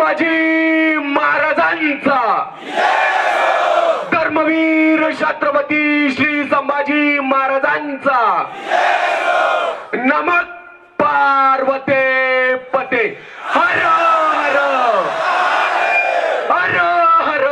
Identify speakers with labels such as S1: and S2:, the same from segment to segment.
S1: संभाजी महाराजांचा, धर्मवीर छत्रपती श्री संभाजी महाराजांचा, नमक पार्वते पते, हर हर हर हर।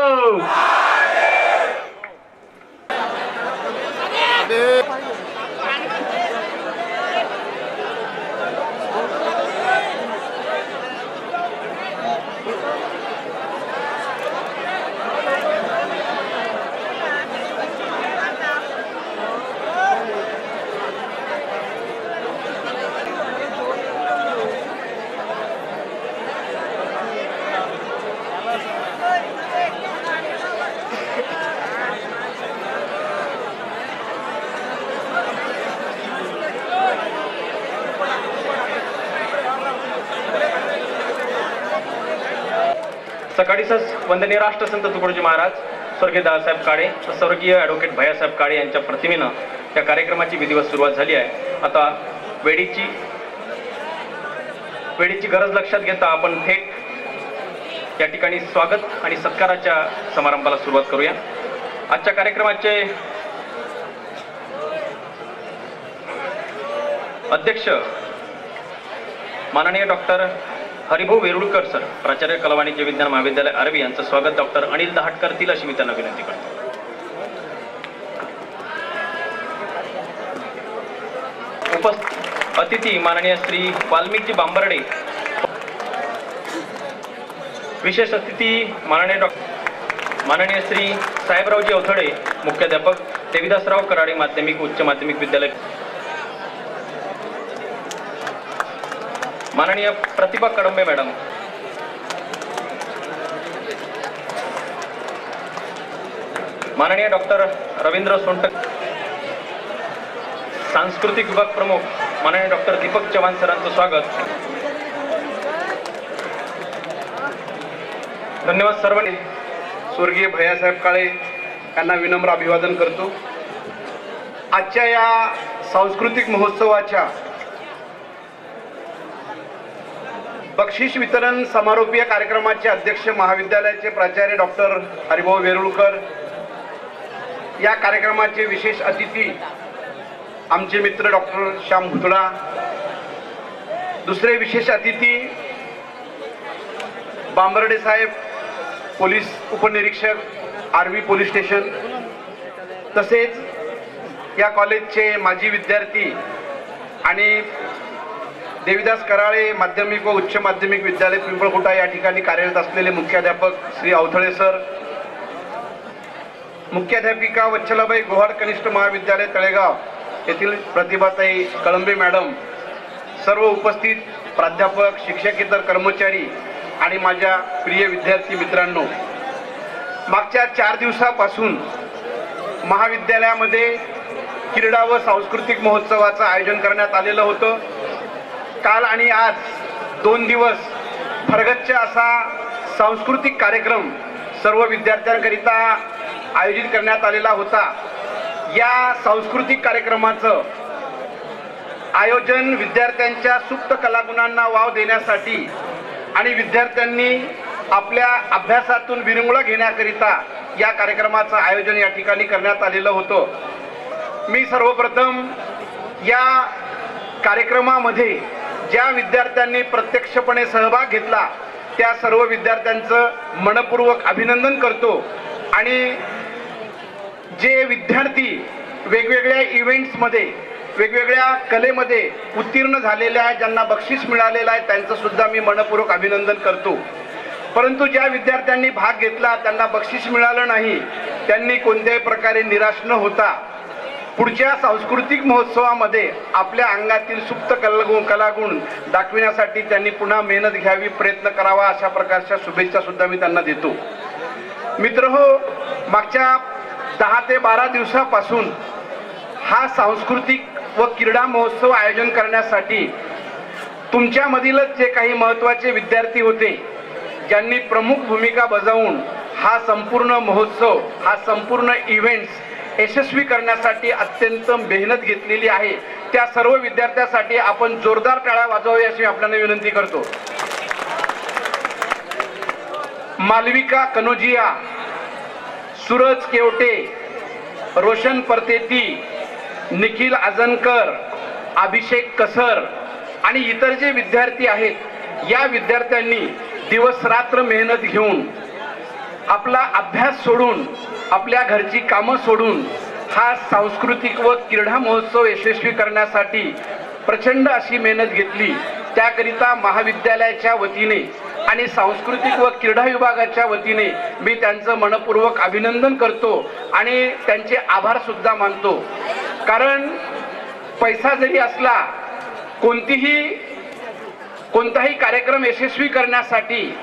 S2: सकाळीच वंदनीय राष्ट्रसंत तुकडोजी महाराज, स्वर्गीय दादासाहेब काळे, स्वर्गीय ॲडव्होकेट भैयासाहेब काळे यांच्या प्रतिमेनं त्या कार्यक्रमाची विधिवत सुरुवात झाली आहे। आता वेळीची गरज लक्षात घेता आपण थेट या ठिकाणी स्वागत आणि सत्काराच्या समारंभाला सुरुवात करूया। आजच्या कार्यक्रमाचे अध्यक्ष माननीय डॉक्टर हरिभाऊ वेरुळकर सर, प्राचार्य कला वाणिज्य विज्ञान महाविद्यालय आर्वी यांचं स्वागत डॉक्टर अनिल दहाट करतील अशी मी त्यांना विनंती करतो। उपस्थित अतिथी माननीय श्री वाल्मिकी बांबर्डे, विशेष अतिथी माननीय श्री साहेबरावजी अवथडे, मुख्याध्यापक देविदासराव कराडे माध्यमिक उच्च माध्यमिक विद्यालय, माननीय प्रतिभा कडंबे मॅडम, माननीय डॉक्टर रवींद्र सोनटक, सांस्कृतिक विभाग प्रमुख माननीय डॉक्टर दीपक चव्हाण सरांचं स्वागत। धन्यवाद सर्वांनी।
S3: स्वर्गीय भैयासाहेब काळे यांना विनम्र अभिवादन करतो। आजच्या या सांस्कृतिक महोत्सवाच्या बक्षीस वितरण समारोपीय कार्यक्रमाचे अध्यक्ष महाविद्यालयाचे प्राचार्य डॉक्टर हरिभाऊ वेरुळकर, या कार्यक्रमाचे विशेष अतिथी आमचे मित्र डॉक्टर श्याम भुतडा, दुसरे विशेष अतिथी बांबर्डे साहेब, पोलीस उपनिरीक्षक आर्वी पोलीस स्टेशन, तसेच या कॉलेजचे माजी विद्यार्थी आणि देविदास कराळे माध्यमिक व उच्च माध्यमिक विद्यालय पिंपळखुटा या ठिकाणी कार्यरत असलेले मुख्याध्यापक श्री अवथळे सर, मुख्याध्यापिका वच्छलाबाई गोहाड कनिष्ठ महाविद्यालय तळेगाव येथील प्रतिभाताई कळंबे मॅडम, सर्व उपस्थित प्राध्यापक, शिक्षकेतर कर्मचारी आणि माझ्या प्रिय विद्यार्थी मित्रांनो, मागच्या 4 दिवसापासून महाविद्यालयामध्ये क्रीडा व सांस्कृतिक महोत्सवाचं आयोजन करण्यात आलेलं होतं। काल आणि आज 2 दिवस फरगच्च असा सांस्कृतिक कार्यक्रम सर्व विद्यार्थ्यांकरिता आयोजित करण्यात आलेला होता। या सांस्कृतिक कार्यक्रमाचं आयोजन विद्यार्थ्यांच्या सुप्त कलागुणांना वाव देण्यासाठी आणि विद्यार्थ्यांनी आपल्या अभ्यासातून विरंगुळा घेण्याकरिता या कार्यक्रमाचं आयोजन या ठिकाणी करण्यात आलेलं होतं। मी सर्वप्रथम या कार्यक्रमामध्ये ज्या विद्यार्थ्यांनी प्रत्यक्षपणे सहभाग घेतला त्या सर्व विद्यार्थ्यांचं मनपूर्वक अभिनंदन करतो आणि जे विद्यार्थी वेगवेगळ्या इव्हेंट्समध्ये वेगवेगळ्या कलेमध्ये उत्तीर्ण झालेले आहेत, ज्यांना बक्षीस मिळालेलं आहे, त्यांचं सुद्धा मी मनपूर्वक अभिनंदन करतो। परंतु ज्या विद्यार्थ्यांनी भाग घेतला त्यांना बक्षीस मिळालं नाही, त्यांनी कोणत्याही प्रकारे निराश न होता पुढच्या सांस्कृतिक महोत्सवामध्ये आपल्या अंगातील सुप्त कलागुण दाखविण्यासाठी त्यांनी पुन्हा मेहनत घ्यावी, प्रयत्न करावा, अशा प्रकारच्या शुभेच्छा सुद्धा मी त्यांना देतो। मित्रहो, मागच्या 10 ते 12 दिवसापासून हा सांस्कृतिक व क्रीडा महोत्सव आयोजन करण्यासाठी तुमच्यामधीलच जे काही महत्त्वाचे विद्यार्थी होते, ज्यांनी प्रमुख भूमिका बजावून हा संपूर्ण महोत्सव, हा संपूर्ण इव्हेंट्स यशस्वी करण्यासाठी अत्यंत मेहनत घेतलेली आहे, त्या सर्व विद्यार्थ्यांसाठी आपण जोरदार टाळ्या वाजवावी अशी आपल्याला विनंती करतो। मालविका कनोजिया, सूरज केवटे, रोशन परतेती, निखिल आजनकर, अभिषेक कसर आणि इतर जे विद्यार्थी आहेत, या विद्यार्थ्यांनी दिवस रात्र मेहनत घेऊन आपला अभ्यास सोडून, आपल्या घरची कामं सोडून हा सांस्कृतिक व क्रीडा महोत्सव यशस्वी करण्यासाठी प्रचंड अशी मेहनत घेतली. त्याकरिता महाविद्यालयाच्या वतीने आणि सांस्कृतिक व क्रीडा विभागाच्या वतीने मी त्यांचं मनपूर्वक अभिनंदन करतो आणि त्यांचे आभार सुद्धा मानतो. कारण पैसा जरी असला, कोणताही कार्यक्रम यशस्वी करण्यासाठी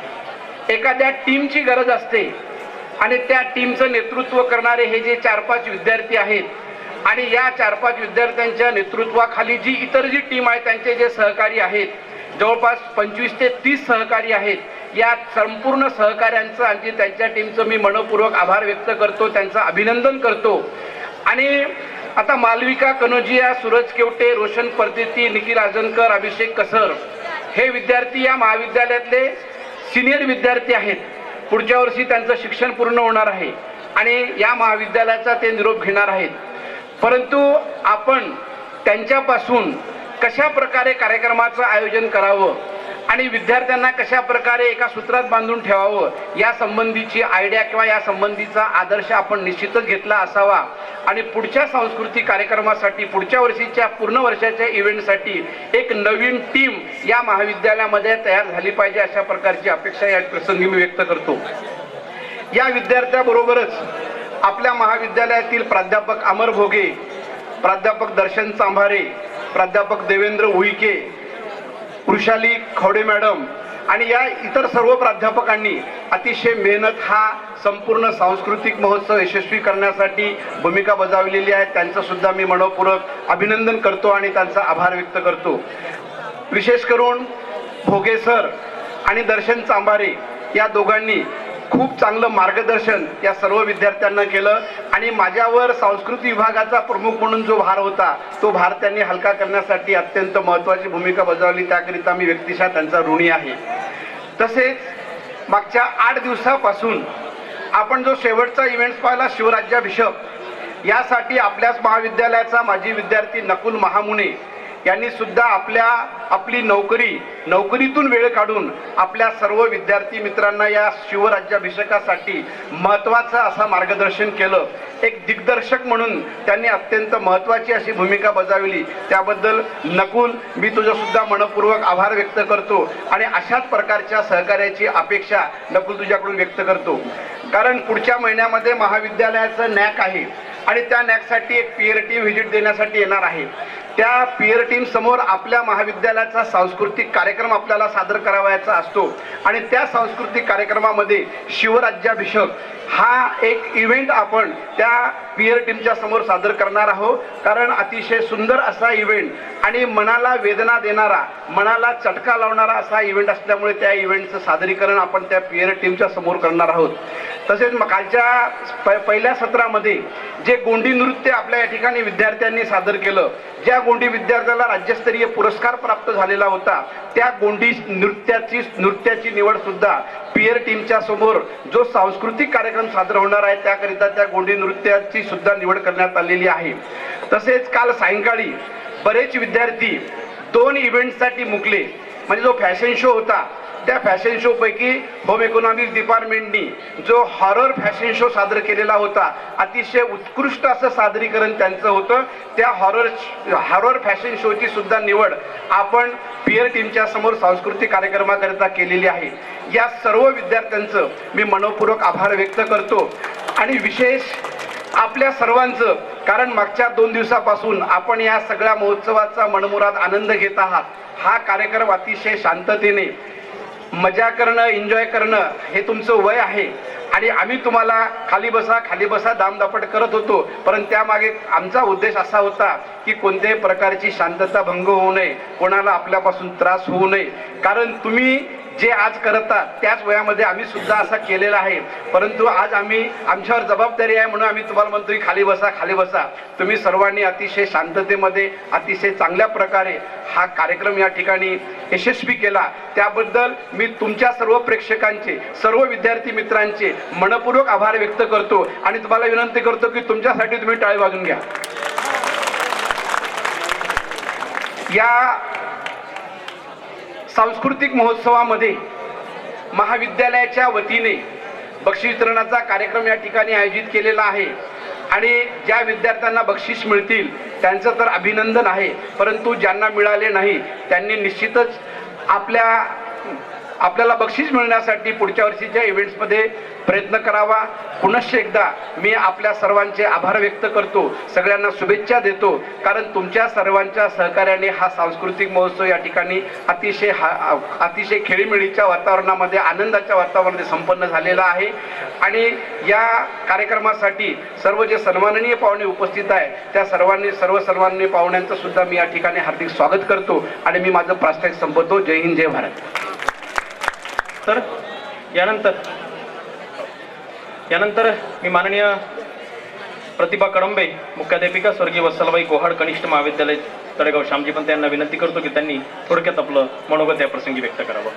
S3: एखाद्या टीमची गरज असते आणि त्या टीमचं नेतृत्व करणारे हे जे 4-5 विद्यार्थी आहेत आणि या 4-5 विद्यार्थ्यांच्या नेतृत्वाखाली जी इतर जी टीम आहे त्यांचे जे सहकारी आहेत, जवळपास 25 ते 30 सहकारी आहेत, या संपूर्ण सहकाऱ्यांचं आणि त्यांच्या टीमचं मी मनपूर्वक आभार व्यक्त करतो, त्यांचं अभिनंदन करतो. आणि आता मालविका कनोजिया, सूरज केवटे, रोशन परदेती, निखिल आजनकर, अभिषेक कसर हे विद्यार्थी या महाविद्यालयातले सिनियर विद्यार्थी आहेत. पुढच्या वर्षी त्यांचं शिक्षण पूर्ण होणार आहे आणि या महाविद्यालयाचा ते निरोप घेणार आहेत. परंतु आपण त्यांच्यापासून कशा प्रकारे कार्यक्रमाचं आयोजन करावं आणि विद्यार्थ्यांना कशा प्रकारे एका सूत्रात बांधून ठेवावं या संबंधीची आयडिया किंवा या संबंधीचा आदर्श आपण निश्चितच घेतला असावा. आणि पुढच्या सांस्कृतिक कार्यक्रमासाठी, पुढच्या वर्षीच्या पूर्ण वर्षाच्या इव्हेंटसाठी एक नवीन टीम या महाविद्यालयामध्ये तयार झाली पाहिजे, अशा प्रकारची अपेक्षा या प्रसंगी मी व्यक्त करतो. या विद्यार्थ्याबरोबरच आपल्या महाविद्यालयातील प्राध्यापक अमर भोगे, प्राध्यापक दर्शन चांभारे, प्राध्यापक देवेंद्र उईके, वृषाली खवडे मॅडम आणि या इतर सर्व प्राध्यापकांनी अतिशय मेहनत हा संपूर्ण सांस्कृतिक महोत्सव यशस्वी करण्यासाठी भूमिका बजावलेली आहे. त्यांचं सुद्धा मी मनपूर्वक अभिनंदन करतो आणि त्यांचा आभार व्यक्त करतो. विशेष करून भोगे सर आणि दर्शन चांभारे या दोघांनी खूप चांगलं मार्गदर्शन या सर्व विद्यार्थ्यांना केलं आणि माझ्यावर सांस्कृतिक विभागाचा प्रमुख म्हणून जो भार होता तो भार त्यांनी हलका करण्यासाठी अत्यंत महत्त्वाची भूमिका बजावली. त्याकरिता मी व्यक्तिशः त्यांचा ऋणी आहे. तसेच मागच्या 8 दिवसापासून आपण जो शेवटचा इव्हेंट पाहिला, शिवराज्याभिषेक, यासाठी आपल्याच महाविद्यालयाचा माजी विद्यार्थी नकुल महामुने यांनी सुद्धा आपली नोकरीतून वेळ काढून आपल्या सर्व विद्यार्थी मित्रांना या शिवराज्याभिषेकासाठी महत्त्वाचं असं मार्गदर्शन केलं. एक दिग्दर्शक म्हणून त्यांनी अत्यंत महत्त्वाची अशी भूमिका बजावली. त्याबद्दल नकुल, मी तुझं सुद्धा मनपूर्वक आभार व्यक्त करतो आणि अशाच प्रकारच्या सहकार्याची अपेक्षा नकुल तुझ्याकडून व्यक्त करतो. कारण पुढच्या महिन्यामध्ये महाविद्यालयाचं नॅक आहे आणि त्या नॅकसाठी एक पीअर टीम व्हिजिट देण्यासाठी येणार आहे. त्या पीअर टीम समोर आपल्या महाविद्यालयाचा सांस्कृतिक कार्यक्रम आपल्याला सादर करावयाचा असतो आणि त्या सांस्कृतिक कार्यक्रमामध्ये शिवराज्याभिषेक हा एक इव्हेंट आपण त्या पीअर टीमच्या समोर सादर करणार आहोत. कारण अतिशय सुंदर असा इव्हेंट आणि मनाला वेदना देणारा, मनाला चटका लावणारा असा इव्हेंट असल्यामुळे त्या इव्हेंटचं सादरीकरण आपण त्या पीअर टीमच्या समोर करणार आहोत. तसेच कालच्या पहिल्या सत्रामध्ये जे गोंडी नृत्य आपल्या या ठिकाणी विद्यार्थ्यांनी सादर केलं, ज्या गोंडी विद्यार्थ्याला राज्यस्तरीय पुरस्कार प्राप्त झालेला होता, त्या गोंडी नृत्याची निवड सुद्धा पीअर टीमच्या समोर जो सांस्कृतिक कार्यक्रम सादर होणार आहे त्याकरिता त्या गोंडी नृत्याची सुद्धा निवड करण्यात आलेली आहे. तसेच काल सायंकाळी बरेच विद्यार्थी 2 इव्हेंटसाठी मुकले. म्हणजे जो फॅशन शो होता त्या फॅशन शो पैकी होम इकॉनॉमिक्स डिपार्टमेंटनी जो हॉरर फॅशन शो सादर केलेला होता, अतिशय उत्कृष्ट असं सादरीकरण त्यांचं होतं. त्या हॉरर फॅशन शोची सुद्धा निवड आपण पीअर टीमच्या समोर सांस्कृतिक कार्यक्रमाकरिता केलेली आहे. या सर्व विद्यार्थ्यांचं मी मनपूर्वक आभार व्यक्त करतो आणि विशेष आपल्या सर्वांचं, कारण मागच्या 2 दिवसापासून आपण या सगळ्या महोत्सवाचा मनमुराद आनंद घेत आहात. हा कार्यक्रम अतिशय शांततेने मजा करणं, एन्जॉय करणं हे तुमचं वय आहे आणि आम्ही तुम्हाला खाली बसा दामदापट करत होतो. परंतु त्यामागे आमचा उद्देश असा होता की कोणत्याही प्रकारची शांतता भंग होऊ नये, कोणाला आपल्यापासून त्रास होऊ नये. कारण तुम्ही जे आज करतात त्याच वयामध्ये आम्ही सुद्धा असा केलेला आहे, परंतु आज आम्ही आमच्यावर जबाबदारी आहे म्हणून आम्ही तुम्हाला म्हणतोय खाली बसा खाली बसा. तुम्ही सर्वांनी अतिशय शांततेमध्ये अतिशय चांगल्या प्रकारे हा कार्यक्रम या ठिकाणी यशस्वी केला, त्याबद्दल मी तुमच्या सर्व प्रेक्षकांचे सर्व विद्यार्थी मित्रांचे मनपूर्वक आभार व्यक्त करतो आणि तुम्हाला विनंती करतो की तुमच्यासाठी तुम्ही टाळी वाजून घ्या. या सांस्कृतिक महोत्सवामध्ये महाविद्यालयाच्या वतीने बक्षीस वितरणाचा कार्यक्रम या ठिकाणी आयोजित केलेला आहे आणि ज्या विद्यार्थ्यांना बक्षीस मिळतील त्यांचं तर अभिनंदन आहे, परंतु ज्यांना मिळाले नाही त्यांनी निश्चितच आपल्याला बक्षीस मिळण्यासाठी पुढच्या वर्षीच्या इव्हेंट्समध्ये प्रयत्न करावा. पुनश्च एकदा मी आपल्या सर्वांचे आभार व्यक्त करतो, सगळ्यांना शुभेच्छा देतो, कारण तुमच्या सर्वांच्या सहकार्याने हा सांस्कृतिक महोत्सव या ठिकाणी अतिशय खेळीमेळीच्या वातावरणामध्ये आनंदाच्या वातावरणामध्ये संपन्न झालेला आहे. आणि या कार्यक्रमासाठी सर्व जे सन्माननीय पाहुणे उपस्थित आहे त्या सर्व सन्माननीय पाहुण्यांचं सुद्धा मी या ठिकाणी हार्दिक स्वागत करतो आणि मी माझं प्रास्ताविक संपवतो. जय हिंद जय भारत.
S2: तर यानंतर मी माननीय प्रतिभा कडंबे मुख्याध्यापिका स्वर्गीय वत्सलाबाई कोहाड कनिष्ठ महाविद्यालय तळेगाव श्यामजीपंत यांना विनंती करतो की त्यांनी थोडक्यात आपलं मनोगत या प्रसंगी व्यक्त करावं.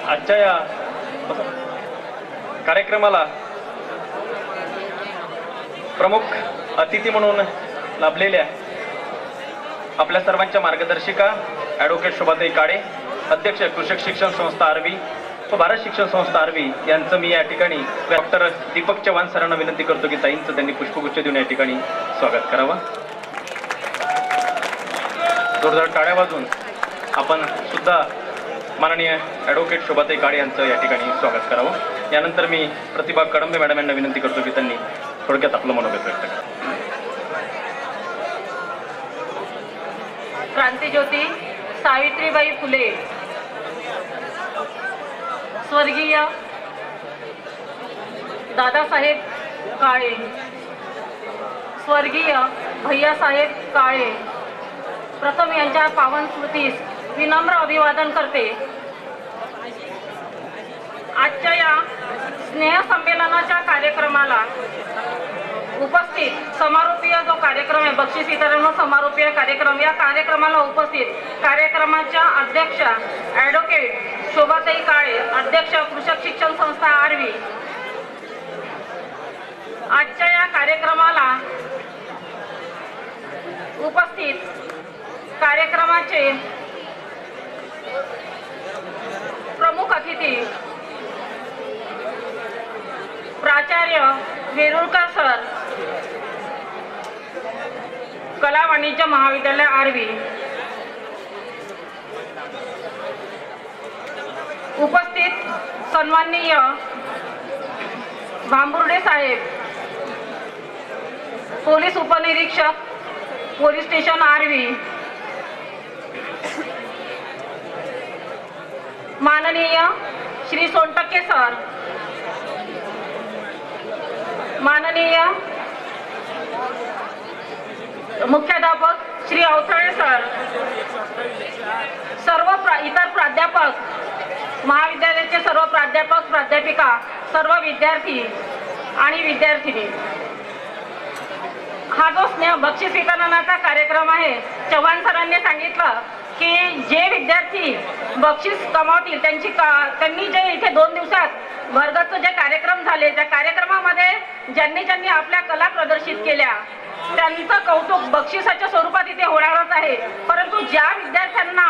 S2: आजच्या या कार्यक्रमाला प्रमुख अतिथी म्हणून लाभलेल्या आपल्या सर्वांच्या मार्गदर्शिका ॲडव्होकेट शोभाताई काळे, अध्यक्ष कृषक शिक्षण संस्था आरवी व भारत शिक्षण संस्था आरवी यांचं मी या ठिकाणी डॉक्टर दीपक चव्हाण सरांना विनंती करतो की ताईंचं त्यांनी पुष्पगुच्छ देऊन या ठिकाणी स्वागत करावं. जोरदार टाळ्या वाजून आपण सुद्धा माननीय ॲडव्होकेट शोभाताई काळे यांचं या ठिकाणी स्वागत करावं. यानंतर मी प्रतिभा कडंबे मॅडम यांना विनंती करतो की त्यांनी थोडक्यात आपलं मनोगत व्यक्त करा.
S4: क्रांतिज्योती सावित्रीबाई फुले, स्वर्गीय दादासाहेब काळे, स्वर्गीय भैयासाहेब काळे, प्रथम यांच्या पावन स्मृतीस विनम्र अभिवादन करते. आजच्या या स्नेहसंमेलनाच्या कार्यक्रमाला उपस्थित समारोपीय जो कार्यक्रम आहे, बक्षीस वितरण समारोपीय कार्यक्रम, या कार्यक्रमाला उपस्थित कार्यक्रमाच्या अध्यक्ष ॲडव्होकेट शोभाताई काळे, अध्यक्ष कृषक शिक्षण संस्था आरवी, आजच्या या कार्यक्रमाला उपस्थित कार्यक्रमाचे प्रमुख अतिथी प्राचार्य वेरुळकर सर, कला वाणिज्य महाविद्यालय आरवी, उपस्थित सन्माननीय भांबुर्डे साहेब, पोलीस उपनिरीक्षक पोलीस स्टेशन आरवी, माननीय श्री सोनटक्के सर, माननीय मुख्याध्यापक श्री अवथळे सर, इतर प्राध्यापक, महाविद्यालयाचे सर्व प्राध्यापक प्राध्यापिका, सर्व विद्यार्थी आणि विद्यार्थिनी, हा जो स्नेह बक्षीस वितरणाचा कार्यक्रम आहे, चव्हाण सरांनी सांगितलं की जे विद्यार्थी बक्षीस कमावतील त्यांनी जे इथे 2 दिवसात वर्गाचे जे कार्यक्रम झाले त्या कार्यक्रमामध्ये ज्यांनी आपल्या कला प्रदर्शित केल्या त्यांचं कौतुक बक्षिसाच्या स्वरूपात इथे होणारच आहे. परंतु ज्या विद्यार्थ्यांना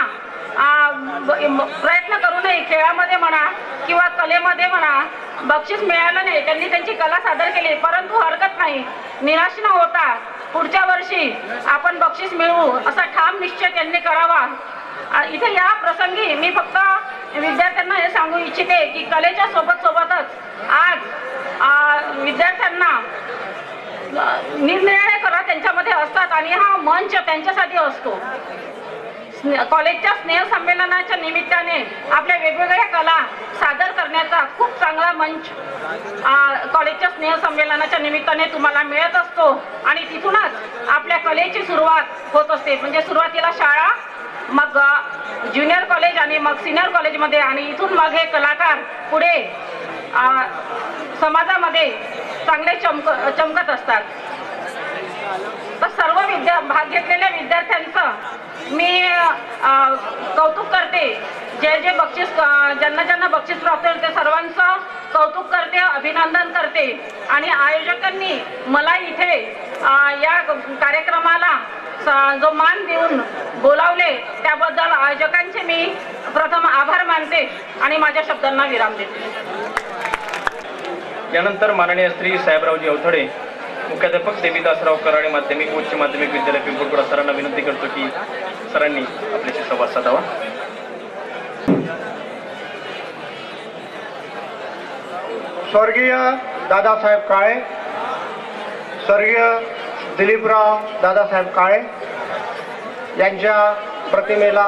S4: प्रयत्न करूनही खेळामध्ये म्हणा किंवा कलेमध्ये म्हणा बक्षीस मिळालं नाही, त्यांनी त्यांची कला सादर केली, परंतु हरकत नाही, निराश न होता पुढच्या वर्षी आपण बक्षीस मिळवू असा ठाम निश्चय त्यांनी करावा. इथे या प्रसंगी मी फक्त विद्यार्थ्यांना हे सांगू इच्छिते की कलेच्या सोबतच आज विद्यार्थ्यांना निरनिराळे कला त्यांच्यामध्ये असतात आणि हा मंच त्यांच्यासाठी असतो. कॉलेजच्या स्नेहसंमेलनाच्या निमित्ताने आपल्या वेगवेगळ्या कला सादर करण्याचा खूप चांगला मंच कॉलेजच्या स्नेहसंमेलनाच्या निमित्ताने तुम्हाला मिळत असतो आणि तिथूनच आपल्या कलेची सुरुवात होत असते. म्हणजे सुरुवातीला शाळा, मग ज्युनियर कॉलेज आणि मग सिनियर कॉलेजमध्ये आणि इथून मग हे कलाकार पुढे समाजामध्ये चांगले चमकत असतात. तर सर्व भाग घेतलेल्या विद्यार्थ्यांचं मी कौतुक करते. जे बक्षीस ज्यांना बक्षीस प्राप्त होईल ते सर्वांचं कौतुक करते, अभिनंदन करते. आणि आयोजकांनी मला इथे या कार्यक्रमाला जो मान देऊन बोलावले त्याबद्दल आयोजकांचे मी प्रथम आभार मानते आणि माझ्या शब्दांना विराम देते.
S2: यानंतर माननीय श्री साहेबरावजी अवथडे, मुख्याध्यापक देवीदासराव कराळे माध्यमिक उच्च माध्यमिक विद्यालय पिंपळपुरा सरांना विनंती करतो की सरांनी आपल्याशी संवाद साधावा.
S5: स्वर्गीय दादासाहेब काळे, स्वर्गीय दिलीपराव दादासाहेब काळे यांच्या प्रतिमेला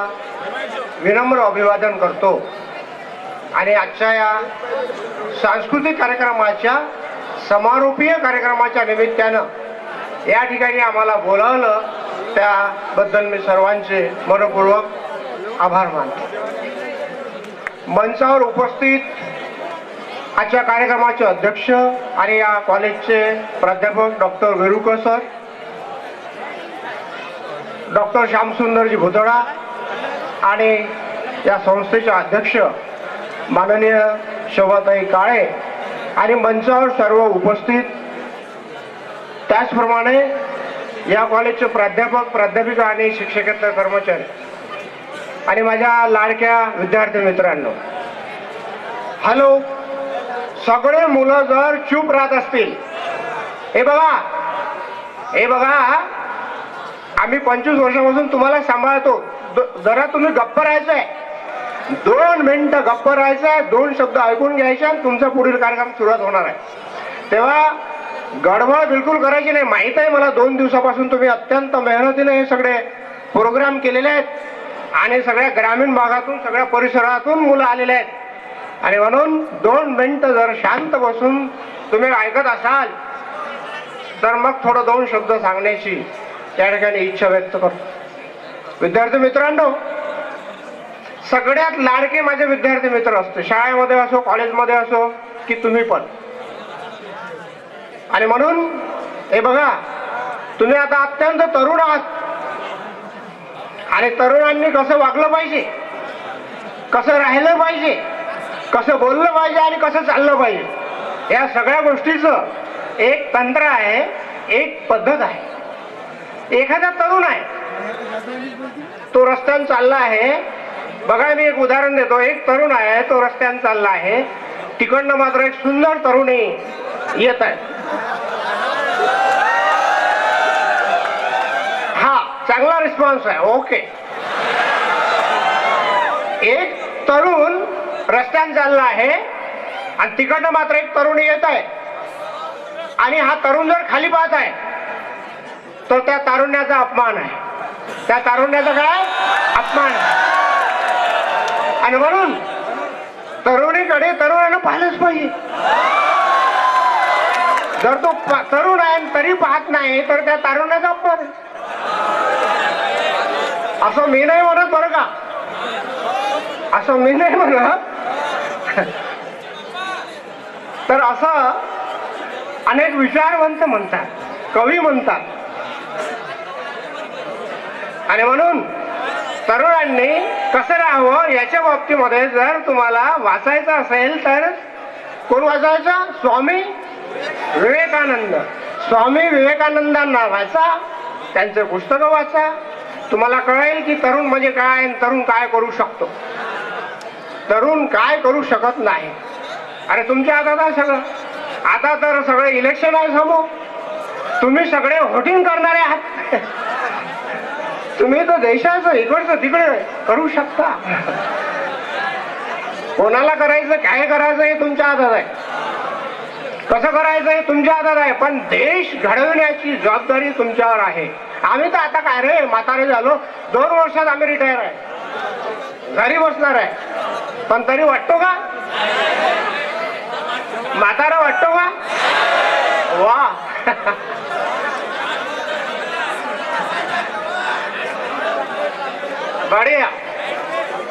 S5: विनम्र अभिवादन करतो आणि आजच्या या सांस्कृतिक कार्यक्रमाच्या समारोपीय कार्यक्रमाच्या निमित्तानं या ठिकाणी आम्हाला बोलावलं त्याबद्दल मी सर्वांचे मनपूर्वक आभार मानतो. मंचावर उपस्थित आजच्या कार्यक्रमाचे अध्यक्ष आणि या कॉलेजचे प्राध्यापक डॉक्टर वेरुकर सर, डॉक्टर श्यामसुंदरजी भुतडा आणि या संस्थेचे अध्यक्ष माननीय शोभाताई काळे आणि मंचावर सर्व उपस्थित, त्याचप्रमाणे या कॉलेजचे प्राध्यापक प्राध्यापिका आणि शिक्षकेतर कर्मचारी आणि माझ्या लाडक्या विद्यार्थी मित्रांनो, हॅलो. सगळे मुलं जर चूप राहत असतील, हे बघा आम्ही 25 वर्षापासून तुम्हाला सांभाळतो, जरा तुम्ही गप्प राहायचंय, 2 मिनिटं गप्प राहायचंय, 2 शब्द ऐकून घ्यायचे आणि तुमचा पुढील कार्यक्रम सुरुवात होणार आहे. तेव्हा गडबड बिलकुल करायची नाही. माहित आहे मला 2 दिवसापासून तुम्ही अत्यंत मेहनतीने हे सगळे प्रोग्राम केलेले आहेत आणि सगळ्या ग्रामीण भागातून सगळ्या परिसरातून मुलं आलेले आहेत आणि म्हणून 2 मिनिटं जर शांत बसून तुम्ही ऐकत असाल तर मग थोडं 2 शब्द सांगण्याची त्या ठिकाणी इच्छा व्यक्त करतो. विद्यार्थी मित्रांनो, सगळ्यात लाडके माझे विद्यार्थी मित्र असते, शाळेमध्ये असो कॉलेजमध्ये असो की तुम्ही पण. आणि म्हणून हे बघा, तुम्ही आता अत्यंत तरुण आहात आणि तरुणांनी कसं वागलं पाहिजे, कसं राहिलं पाहिजे, कसं बोललं पाहिजे आणि कसं चाललं पाहिजे, या सगळ्या गोष्टीचं एक तंत्र आहे, एक पद्धत आहे. एखादा तरुण आहे, तो रस्त्याने चालला आहे. बघा, मी एक उदाहरण देतो. एक तरुण आहे, तो रस्त्याने चालला आहे, तिकडनं मात्र एक सुंदर तरुणी येत आहे. हा चांगला रिस्पॉन्स आहे, ओके. एक तरुण रस्त्याने चालला आहे आणि तिकडनं मात्र एक तरुणी येत आहे आणि हा तरुण जर खाली पाहत आहे तर त्या तारुण्याचा अपमान आहे, त्या तारुण्याचा काय अपमान आहे. आणि म्हणून तरुणीकडे तरुणानं पाहिलंच पाहिजे. जर तो तरुण आहे तरी पाहत नाही तर त्या तारुण्याचा अपमान आहे. असं मी नाही म्हणत बरं का, असं मी नाही म्हणत. तर असं अनेक विचारवंत म्हणतात, कवी म्हणतात. आणि म्हणून तरुणांनी कसं राहावं याच्या बाबतीमध्ये जर तुम्हाला वाचायचं असेल तर कोण वाचायचं? स्वामी विवेकानंद. स्वामी विवेकानंदांना वाचा, त्यांचे पुस्तकं वाचा. तुम्हाला कळेल की तरुण म्हणजे काय आणि तरुण काय करू शकतो, तरुण काय करू शकत नाही. अरे तुमच्या हातात आहे सगळं. आता तर सगळे इलेक्शन आहे समोर, तुम्ही सगळे व्होटिंग करणारे आहात. तुम्ही तर देशाचं इकडचं तिकडे करू शकता. कोणाला करायचं काय करायचं हे तुमच्या हातात आहे. कसं करायचं हे तुमच्या हातात आहे, पण देश घडविण्याची जबाबदारी तुमच्यावर आहे. आम्ही तर आता काय रे म्हातारे झालो, 2 वर्षात आम्ही रिटायर आहे, घरी बसणार आहे, पण तरी वाटतो का म्हातारा, वाटतो का? वा बढिया.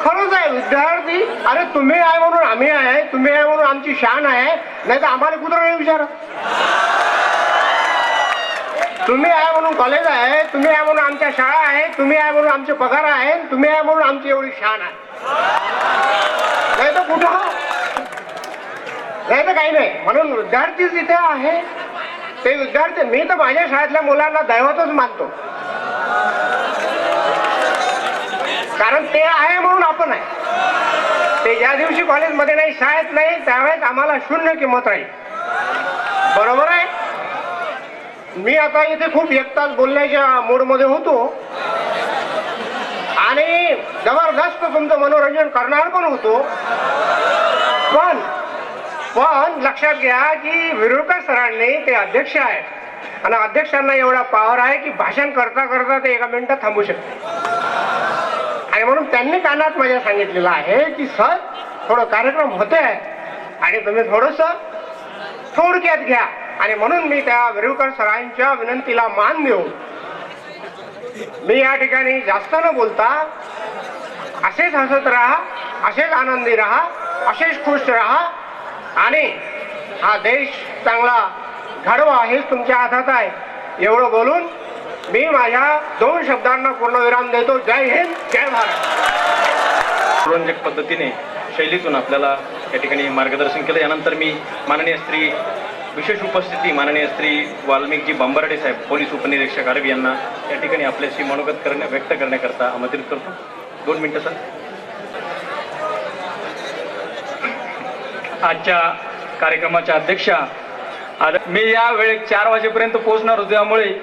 S5: खरंच आहे विद्यार्थी. अरे तुम्ही आहे म्हणून आम्ही आहे, तुम्ही आहे म्हणून आमची शान आहे, नाही तर आम्हाला कुठं नाही विचारा. तुम्ही आहे म्हणून कॉलेज आहे, तुम्ही आहे म्हणून आमच्या शाळा आहे, तुम्ही आहे म्हणून आमचे पगार आहे, तुम्ही आहे म्हणून आमची एवढी शान आहे, नाही तर कुठं, नाही तर काही नाही. म्हणून विद्यार्थीच इथे आहे. ते विद्यार्थी, मी तर माझ्या शाळेतल्या मुलांना दैवतच मानतो, कारण ते आहे म्हणून आपण आहे. ते ज्या दिवशी कॉलेजमध्ये नाही, शाळेत नाही, त्यावेळेस आम्हाला 0 किंमत राहील. बरोबर आहे. मी आता इथे खूप 1 तास बोलण्याच्या मूडमध्ये होतो आणि जबरदस्त तुमचं मनोरंजन करणार पण होतो, पण लक्षात घ्या की विरुळकर सरांनी, ते अध्यक्ष आहेत आणि अध्यक्षांना एवढा पॉवर आहे की भाषण करता करता ते 1 मिनिटात थांबू शकते. आणि म्हणून त्यांनी कानात माझ्या सांगितलेलं आहे की सर थोडं कार्यक्रम होते आहे आणि तुम्ही थोडंसं थोडक्यात घ्या. आणि म्हणून मी त्या विरुळकर सरांच्या विनंतीला मान देऊन मी या ठिकाणी जास्त न बोलता, असेच हसत राहा, असेच आनंदी राहा, असेच खुश राहा आणि हा देश चांगला घडवा, हेच तुमच्या हातात आहे. एवढं बोलून मी माझ्या 2 शब्दांना पूर्णविराम देतो. जय हिंद, जय भारत.
S2: मनोरंजक पद्धतीने शैलीतून आपल्याला या ठिकाणी मार्गदर्शन केलं. यानंतर मी माननीय श्री विशेष उपस्थिती माननीय श्री वाल्मिकजी बांबर्डे साहेब, पोलीस उपनिरीक्षक आर्वी यांना या ठिकाणी आपल्याशी मनोगत व्यक्त करण्याकरता आमंत्रित करतो. 2 मिनिटं सर. आजच्या कार्यक्रमाच्या अध्यक्षा, मी या वेळेत 4 वाजेपर्यंत पोहोचणार होतो, त्यामुळे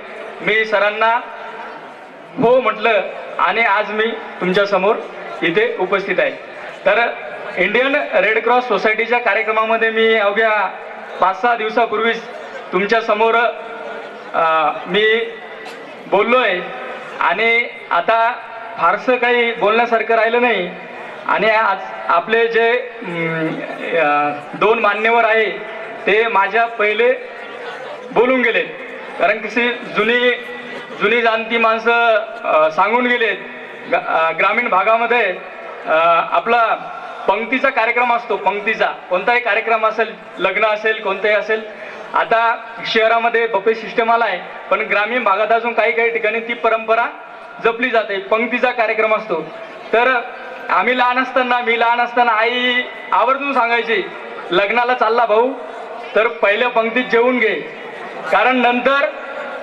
S2: मी सरांना हो म्हटलं आणि आज मी तुमच्या समोर इथे उपस्थित आहे. तर इंडियन रेड क्रॉस सोसायटीच्या कार्यक्रमामध्ये मी अवघ्या 5-6 दिवसापूर्वीच तुमच्या समोर मी बोललोय आणि आता फारसं काही बोलण्यासारखं राहिलं नाही. आणि आज आपले जे 2 मान्यवर आहे ते माझ्या पहिले बोलून गेलेत, कारण कशी जुनी जाणती माणसं सांगून गेलेत. ग्रामीण भागामध्ये आपला पंक्तीचा कार्यक्रम असतो, पंक्तीचा कोणताही कार्यक्रम असेल, लग्न असेल, कोणताही असेल. आता शहरामध्ये बफे सिस्टम आला आहे, पण ग्रामीण भागात अजून काही ठिकाणी ती परंपरा जपली जाते, पंक्तीचा कार्यक्रम असतो. तर मी लहान असताना आई आवर्जून सांगायची, लग्नाला चालला भाऊ तर पहिल्या पंक्तीत जेवून घे, कारण नंतर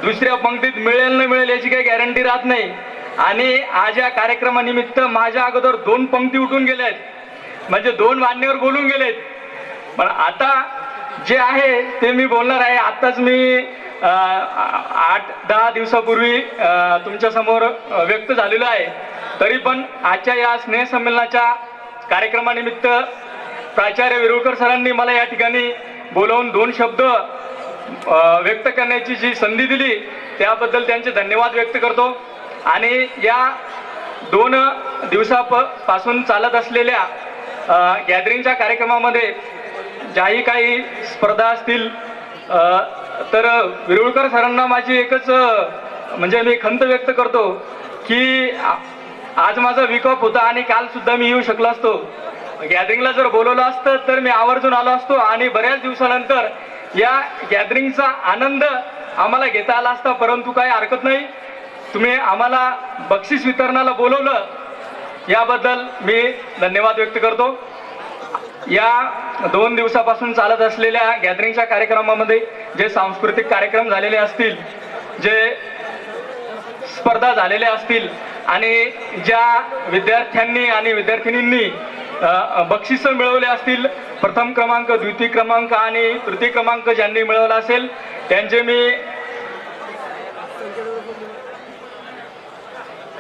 S2: दुसऱ्या पंक्तीत मिळेल न मिळेल याची काही गॅरंटी राहत नाही. आणि आज या कार्यक्रमानिमित्त माझ्या अगोदर 2 पंक्ती उठून गेल्यात, म्हणजे 2 मान्यवर बोलून गेलेत. पण आता जे आहे ते मी बोलणार आहे. आत्ताच मी 8-10 दिवसापूर्वी तुमच्या समोर व्यक्त झालेलो आहे. तरी पण आजच्या या स्नेहसंमेलनाच्या कार्यक्रमानिमित्त प्राचार्य विरुळकर सरांनी मला या ठिकाणी बोलावून 2 शब्द व्यक्त करण्याची जी संधी दिली त्याबद्दल त्यांचे धन्यवाद व्यक्त करतो. आणि या 2 दिवसापासून चालत असलेल्या गॅदरिंगच्या कार्यक्रमामध्ये ज्याही काही स्पर्धा असतील तर विरुळकर सरांना माझी एकच म्हणजे मी खंत व्यक्त करतो की आज माझा वीक ऑफ होता आणि काल सुद्धा मी येऊ शकलो असतो. गॅदरिंगला जर बोलवलं असतं तर मी आवर्जून आलो असतो आणि बऱ्याच दिवसानंतर या गॅदरिंगचा आनंद आम्हाला घेता आला असता. परंतु काही हरकत नाही, तुम्ही आम्हाला बक्षीस वितरणाला बोलवलं याबद्दल मी धन्यवाद व्यक्त करतो. या 2 दिवसापासून चालत असलेल्या गॅदरिंगच्या कार्यक्रमामध्ये जे सांस्कृतिक कार्यक्रम झालेले असतील, जे स्पर्धा झालेल्या असतील आणि ज्या विद्यार्थ्यांनी आणि विद्यार्थिनींनी बक्षिसं मिळवले असतील, प्रथम क्रमांक, द्वितीय क्रमांक आणि तृतीय क्रमांक ज्यांनी मिळवला असेल त्यांचे मी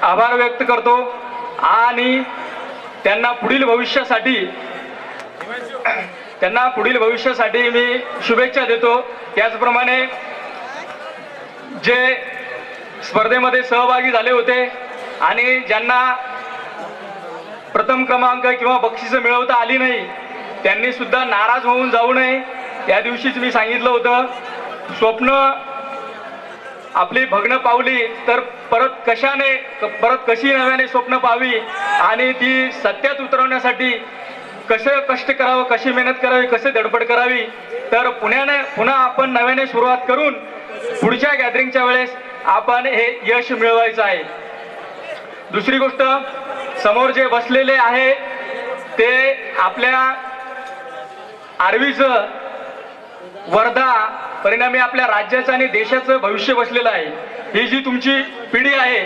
S2: आभार व्यक्त करतो. आणि त्यांना पुढील भविष्यासाठी त्यांना पुढील भविष्यासाठी मी शुभेच्छा देतो. त्याचप्रमाणे जे स्पर्धेमध्ये सहभागी झाले होते आणि ज्यांना प्रथम क्रमांक किंवा बक्षिसं मिळवता आली नाही त्यांनी सुद्धा नाराज होऊन जाऊ नये. त्या दिवशीच मी सांगितलं होतं, स्वप्न आपली भग्न पावली तर परत कशी नव्याने स्वप्न पाहावी आणि ती सत्यात उतरवण्यासाठी कसं कष्ट करावं, कशी मेहनत करावी, कसे धडपड करावी. तर पुन्हा आपण नव्याने सुरुवात करून पुढच्या गॅदरिंगच्या वेळेस आपण हे यश मिळवायचं आहे. दुसरी गोष्ट, समोर जे बसलेले आहे ते आपल्या आर्वीचं, वर्धा, परिणामी आपल्या राज्याचं आणि देशाचं भविष्य बसलेलं आहे. ही जी तुमची पिढी आहे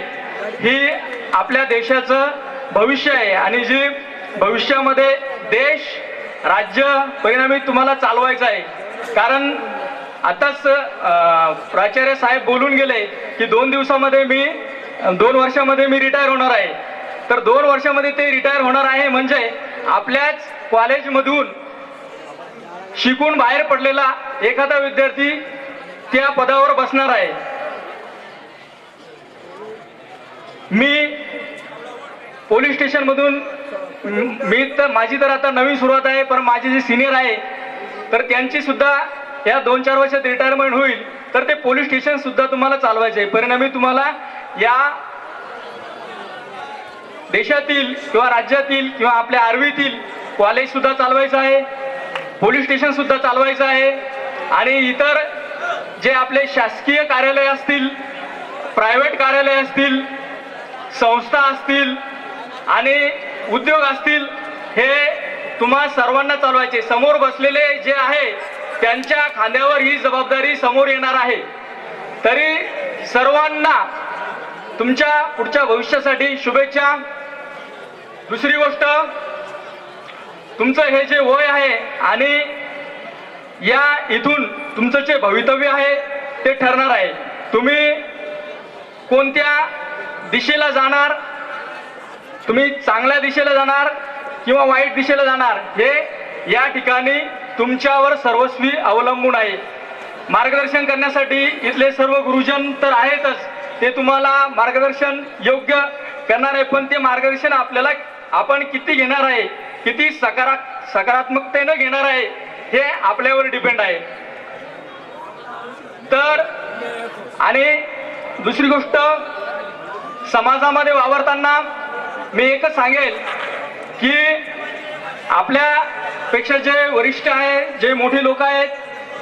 S2: ही आपल्या देशाचं भविष्य आहे आणि जी भविष्यामध्ये देश, राज्य परिणामी तुम्हाला चालवायचं आहे. कारण आताच प्राचार्य साहेब बोलून गेले की 2 वर्षामध्ये मी रिटायर होणार आहे. तर 2 वर्षामध्ये ते रिटायर होणार आहे म्हणजे आपल्याच कॉलेजमधून शिकून बाहेर पडलेला एखादा विद्यार्थी त्या पदावर बसणार आहे. मी पोलीस स्टेशनमधून माझी तर आता नवीन सुरुवात आहे, पण माझे जे सिनियर आहे तर त्यांची सुद्धा या 2-4 वर्षात रिटायरमेंट होईल. तर ते पोलीस स्टेशन सुद्धा तुम्हाला चालवायचे आहे. परिणामी तुम्हाला या देशातील किंवा राज्यातील किंवा आपल्या आर्वीतील कॉलेज सुद्धा चालवायचं आहे, पोलीस स्टेशन सुद्धा चालवायचं आहे आणि इतर जे आपले शासकीय कार्यालय असतील, प्रायव्हेट कार्यालय असतील, संस्था असतील आणि उद्योग असतील, हे तुम्हा सर्वांना चालवायचे. समोर बसलेले जे आहे त्यांच्या खांद्यावर ही जबाबदारी समोर येणार आहे. तरी सर्वांना तुमच्या पुढच्या भविष्यासाठी शुभेच्छा. दुसरी गोष्ट, तुमचं हे जे वय आहे आणि या इथून तुमचं जे भवितव्य आहे ते ठरणार आहे. तुम्ही कोणत्या दिशेला जाणार, तुम्ही चांगल्या दिशेला जाणार किंवा वाईट दिशेला जाणार, हे या ठिकाणी तुमच्यावर सर्वस्वी अवलंबून आहे. मार्गदर्शन करण्यासाठी इथले सर्व गुरुजन तर आहेतच, ते तुम्हाला मार्गदर्शन योग्य करणार आहे, पण ते मार्गदर्शन आपण किती घेणार आहे, किती सकारात्मकतेनं घेणार आहे हे आपल्यावर डिपेंड आहे. तर आणि दुसरी गोष्ट, समाजामध्ये वावरताना मी एकच सांगेल की आपल्यापेक्षा जे वरिष्ठ आहे, जे मोठे लोक आहेत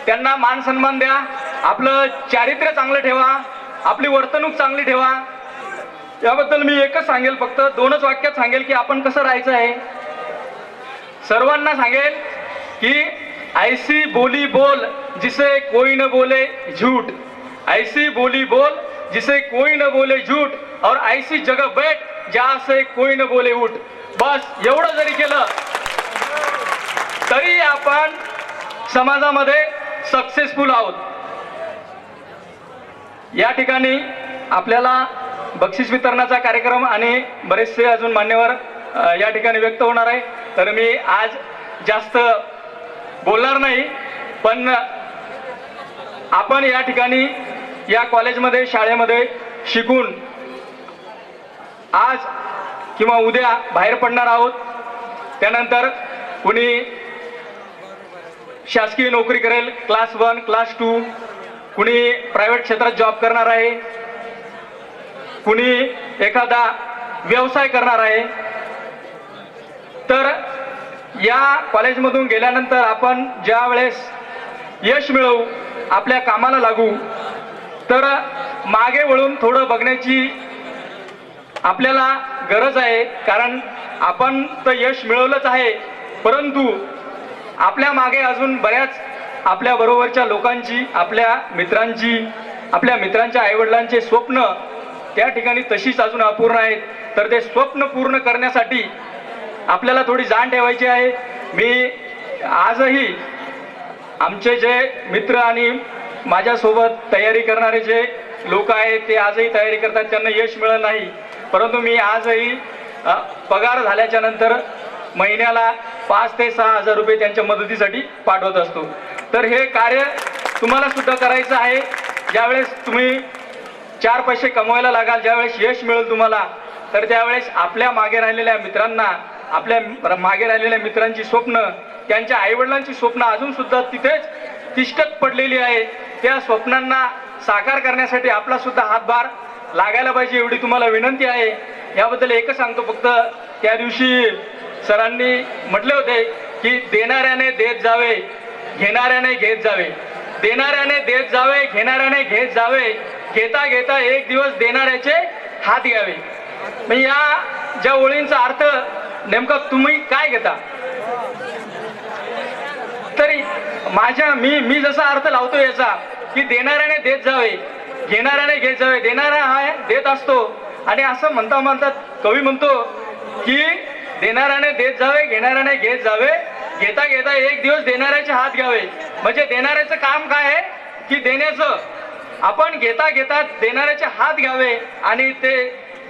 S2: त्यांना मान सन्मान द्या, आपलं चारित्र्य चांगलं ठेवा, आपली वर्तणूक चांगली ठेवा. याबद्दल मी एकच सांगेल, फक्त 2च वाक्यात सांगेल की आपण कसं राहायचं आहे. सर्वांना सांगेल की ऐसी बोली बोल जिसे कोई न बोले झूठ, ऐसी बोली बोल जिसे कोई न बोले झूठ और ऐसी जगह बैठ जहां से कोई न बोले उठ. बस एवढं जरी केलं तरी आपण समाजामध्ये सक्सेसफुल आहोत. या ठिकाणी आपल्याला बक्षीस वितरणाचा कार्यक्रम आणि बरेचसे अजून मान्यवर या ठिकाणी व्यक्त होणार आहे. तर मी आज जास्त बोलणार नाही, पण आपण या ठिकाणी या कॉलेजमध्ये, शाळेमध्ये शिकून आज किंवा उद्या बाहेर पडणार आहोत. त्यानंतर कुणी शासकीय नोकरी करेल, क्लास 1, क्लास 2, कुणी प्रायव्हेट क्षेत्रात जॉब करणार आहे, कुणी एखादा व्यवसाय करणार आहे. तर या कॉलेजमधून गेल्यानंतर आपण ज्या वेळेस यश मिळवू, आपल्या कामाला लागू, तर मागे वळून थोडं बघण्याची आपल्याला गरज आहे. कारण आपण तर यश मिळवलंच आहे, परंतु आपल्या मागे अजून बऱ्याच आपल्या बरोबरच्या लोकांची, आपल्या मित्रांच्या आईवडिलांचे स्वप्न त्या ठिकाणी तशीच अजून अपूर्ण आहेत. तर ते स्वप्न पूर्ण करण्यासाठी आपल्याला थोडी जाण ठेवायची आहे. मी आजही आमचे जे मित्र आणि माझ्यासोबत तयारी करणारे जे लोक आहेत ते आजही तयारी करतात, त्यांना यश मिळत नाही, परंतु मी आजही पगार झाल्याच्या नंतर महिन्याला 5 ते 6 हजार रुपये त्यांच्या मदतीसाठी पाठवत असतो. तर हे कार्य तुम्हाला सुद्धा करायचं आहे. ज्यावेळेस तुम्ही 4 पैसे कमवायला लागाल, ज्यावेळेस यश मिळेल तुम्हाला, तर त्यावेळेस आपल्या मागे राहिलेल्या मित्रांना, आपल्या मागे राहिलेल्या मित्रांची स्वप्न, त्यांच्या आईवडिलांची स्वप्न अजून सुद्धा तिथेच तिष्ठत पडलेली आहे. त्या स्वप्नांना साकार करण्यासाठी आपला सुद्धा हातभार लागायला पाहिजे, एवढी तुम्हाला विनंती आहे. याबद्दल एकच सांगतो फक्त, त्या दिवशी सरांनी म्हटले होते की देणाऱ्याने देत जावे, घेणाऱ्याने घेत जावे, देणाऱ्याने देत जावे, घेणाऱ्याने घेत जावे, घेता घेता एक दिवस देणाऱ्याचे हात घ्यावे. म्हणजे या ज्या ओळींचा अर्थ नेमका तुम्ही काय घेता? तरी मी जसा अर्थ लावतो याचा, की देणाऱ्याने देत जावे, घेणाऱ्याने घेत जावे. देणारा हा देत असतो, आणि असं म्हणतात कवी म्हणतो की देणाऱ्याने देत जावे, घेणाऱ्याने घेत जावे, घेता घेता एक दिवस देणाऱ्याचे हात घ्यावे. म्हणजे देणाऱ्याचं काम काय आहे की देण्याचं, आपण घेता घेता देणाऱ्याचे हात घ्यावे, आणि ते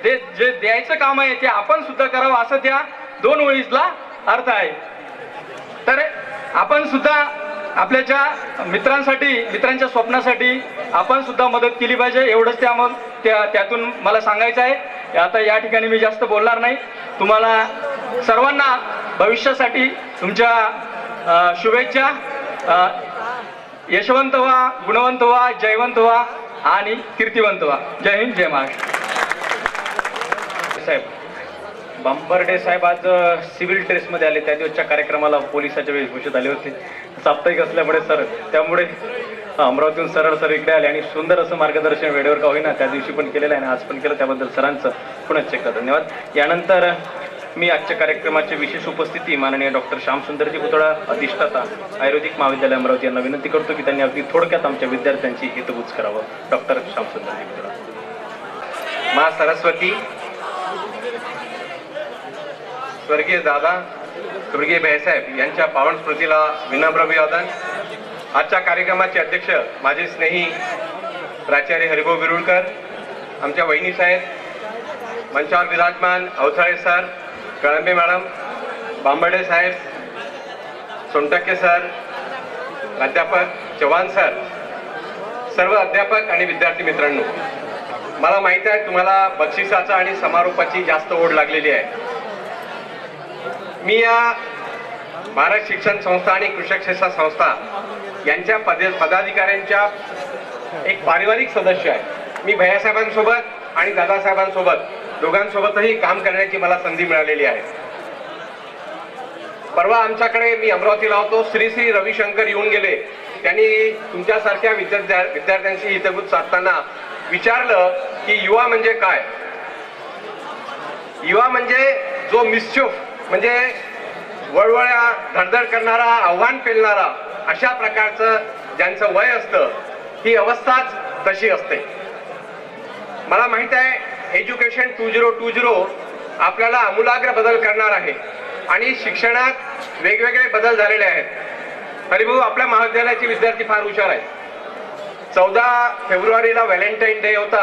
S2: जे द्यायचं काम आहे ते आपण सुद्धा करावं, असं त्या 2 ओळीतला अर्थ आहे. तर आपण सुद्धा आपल्या ज्या मित्रांसाठी, मित्रांच्या स्वप्नासाठी आपण सुद्धा मदत केली पाहिजे, एवढंच त्यातून मला सांगायचं आहे. आता या ठिकाणी मी जास्त बोलणार नाही. तुम्हाला सर्वांना भविष्यासाठी तुमच्या शुभेच्छा. यशवंत व्हा, गुणवंत व्हा, जयवंत व्हा आणि कीर्तिवंत व्हा. जय हिंद, जय महाराष्ट्र. साहेब बांबर्डे साहेब आज सिव्हिल ड्रेसमध्ये आले. त्या दिवसच्या कार्यक्रमाला पोलिसाच्या वेशभूषेत आले होते. साप्ताहिक असल्यामुळे सर, त्यामुळे अमरावतीहून सरळ इकडे आले आणि सुंदर असं मार्गदर्शन वेळेवर का होईना त्या दिवशी पण केलेलं आहे आणि आज पण केलं, त्याबद्दल सरांचं पुनश्च एकदा धन्यवाद. यानंतर मी आजच्या कार्यक्रमाची विशेष उपस्थिती माननीय डॉक्टर श्यामसुंदरजी पुतळा, अधिष्ठाता आयुर्वेदिक महाविद्यालय अमरावती यांना विनंती करतो की त्यांनी अगदी थोडक्यात आमच्या विद्यार्थ्यांची हितगुज करावं. डॉक्टर श्यामसुंदरजी पुतळा.
S3: मा सरस्वती, स्वर्गीय दादा, स्वर्गीय भाईसाहेब यांच्या पावन स्मृतीला विनम्र अभिवादन. आजच्या कार्यक्रमाचे अध्यक्ष माझे स्नेही प्राचार्य हरिभाऊ बिरुळकर, आमच्या वहिनी साहेब, मंचावर विराजमान अवथाळे सर, कळंबे मॅडम, बांबर्डे साहेब, सोनटक्के सर, प्राध्यापक चव्हाण सर, सर्व अध्यापक आणि विद्यार्थी मित्रांनो, मला माहिती आहे तुम्हाला बक्षिसाचा आणि समारोपाची जास्त ओढ लागलेली आहे. मी या महाराष्ट्र शिक्षण संस्था आणि कृषक शिक्षा संस्था यांच्या पदाधिकाऱ्यांच्या एक पारिवारिक सदस्य आहे. मी भैयासाहेबांसोबत आणि दादासाहेबांसोबत दोघांसोबतही काम करण्याची मला संधी मिळालेली आहे. परवा आमच्याकडे, मी अमरावतीला होतो, श्री रविशंकर येऊन गेले. त्यांनी तुमच्यासारख्या विद्यार्थ्यांशी हितगुज साधताना विचारलं की युवा म्हणजे काय. युवा म्हणजे जो मिसचिफ, म्हणजे वळवळ्या धडधड करणारा, आव्हान पेलणारा, अशा प्रकारचं ज्यांचं वय असतं, ही अवस्थाच तशी असते. मला माहित आहे एज्युकेशन 2020 आपल्याला आमूलाग्र बदल करणार आहे आणि शिक्षणात वेगवेगळे बदल झालेले आहेत. हरिभाऊ, आपल्या महाविद्यालयाचे विद्यार्थी फार हुशार आहेत. 14 फेब्रुवारीला व्हॅलेंटाईन डे होता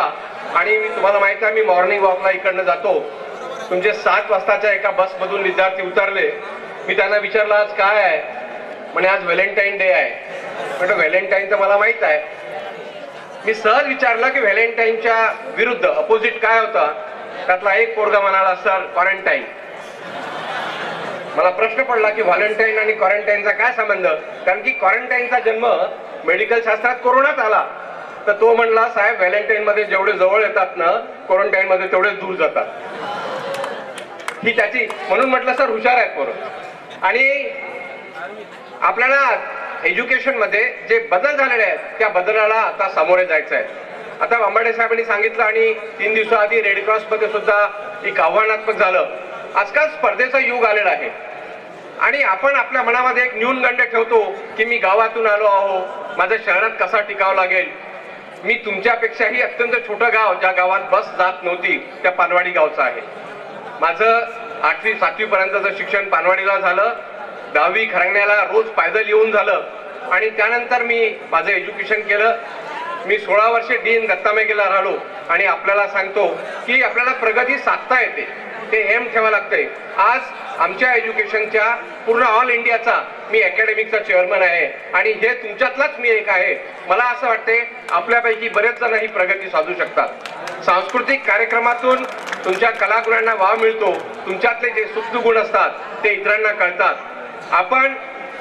S3: आणि तुम्हाला माहिती आहे मी मॉर्निंग वॉकला इकडनं जातो. तुमचे 7 वाजताच्या एका बसमधून विद्यार्थी उतरले. मी त्यांना विचारलं आज काय आहे, म्हणे आज व्हॅलेंटाईन डे आहे. म्हटलं व्हॅलेंटाईन तर मला माहित आहे. मी सहज विचारलं की व्हॅलेंटाईनच्या विरुद्ध अपोजिट काय होता. त्यातला एक पोरगा म्हणाला सर क्वारंटाईन. मला प्रश्न पडला की व्हॅलेंटाईन आणि क्वारंटाईनचा काय संबंध, कारण की क्वारंटाईनचा जन्म मेडिकल शास्त्रात कोरोनात आला. तर तो म्हणला साहेब व्हॅलेंटाईन मध्ये जेवढे जवळ येतात ना, क्वारंटाईन मध्ये तेवढे दूर जातात. ही त्याची, म्हणून म्हटलं सर हुशार आहेत पोरं. आणि आपल्याला एज्युकेशन मध्ये जे बदल झालेले आहेत त्या बदलाला आता सामोरे जायचं आहे. आता बांबर्डे साहेबांनी सांगितलं आणि 3 दिवसाआधी रेड क्रॉस मध्ये सुद्धा एक आव्हानात्मक झालं. आजकाल स्पर्धेचं युग आलेलं आहे आणि आपण आपल्या मनामध्ये एक न्यूनगंड ठेवतो की मी गावातून आलो आहो, माझ्या शहरात कसा टिकावं लागेल. मी तुमच्यापेक्षाही अत्यंत छोटं गाव, ज्या गावात बस जात नव्हती, त्या पानवाडी गावचं आहे. माझं 8वी 7वी पर्यंतचं शिक्षण पानवाडीला झालं. 10वी खरंगण्याला रोज पायदल येऊन झालं आणि त्यानंतर मी माझं एज्युकेशन केलं. मी 16 वर्षे डीन दत्तामेघेला राहिलो आणि आपल्याला सांगतो की आपल्याला प्रगती साधता येते, ते एम ठेवा लागते. आज आमच्या एज्युकेशनच्या
S6: पूर्ण ऑल इंडियाचा मी अकॅडमिकचा चेअरमन आहे आणि हे तुमच्यातलाच मी एक आहे. मला असं वाटते आपल्यापैकी बरेच जण ही प्रगती साधू शकतात. सांस्कृतिक कार्यक्रमातून तुमच्या कलागुणांना वाव मिळतो. तुमच्यातले जे सुप्त गुण असतात ते इतरांना कळतात. आपण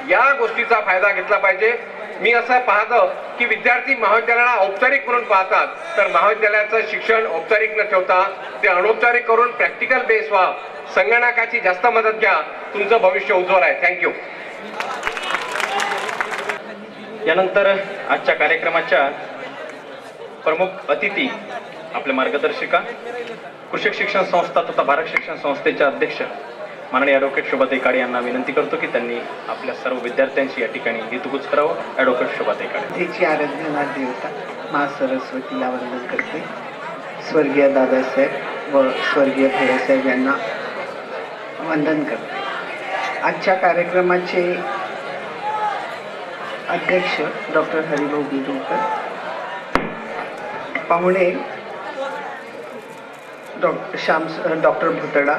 S6: या गोष्टीचा फायदा घेतला पाहिजे. मी असं पाहतो की विद्यार्थी महाविद्यालयाला औपचारिक म्हणून पाहतात, तर महाविद्यालयाचं शिक्षण औपचारिक न ठेवता ते अनौपचारिक करून प्रॅक्टिकल बेस व्हा. संगणकाची जास्त मदत घ्या. तुमचं भविष्य उज्ज्वल आहे. थँक्यू.
S2: यानंतर आजच्या कार्यक्रमाच्या प्रमुख अतिथी आपल्या मार्गदर्शिका कृषी शिक्षण संस्था तथा भारत शिक्षण संस्थेच्या अध्यक्ष माननीय ॲडव्होकेट शोभाताई काळे यांना विनंती करतो की त्यांनी आपल्या सर्व विद्यार्थ्यांशी या ठिकाणी हितगुज करावं. ॲडव्होकेट शोभाताई काळे.
S7: तिची आराधना देवता मा सरस्वतीला वंदन करते. स्वर्गीय दादासाहेब व स्वर्गीय भैयासाहेब यांना वंदन करते. आजच्या कार्यक्रमाचे अध्यक्ष डॉक्टर हरिभाऊ बिरुळकर, पाहुणे doctor Bhutada,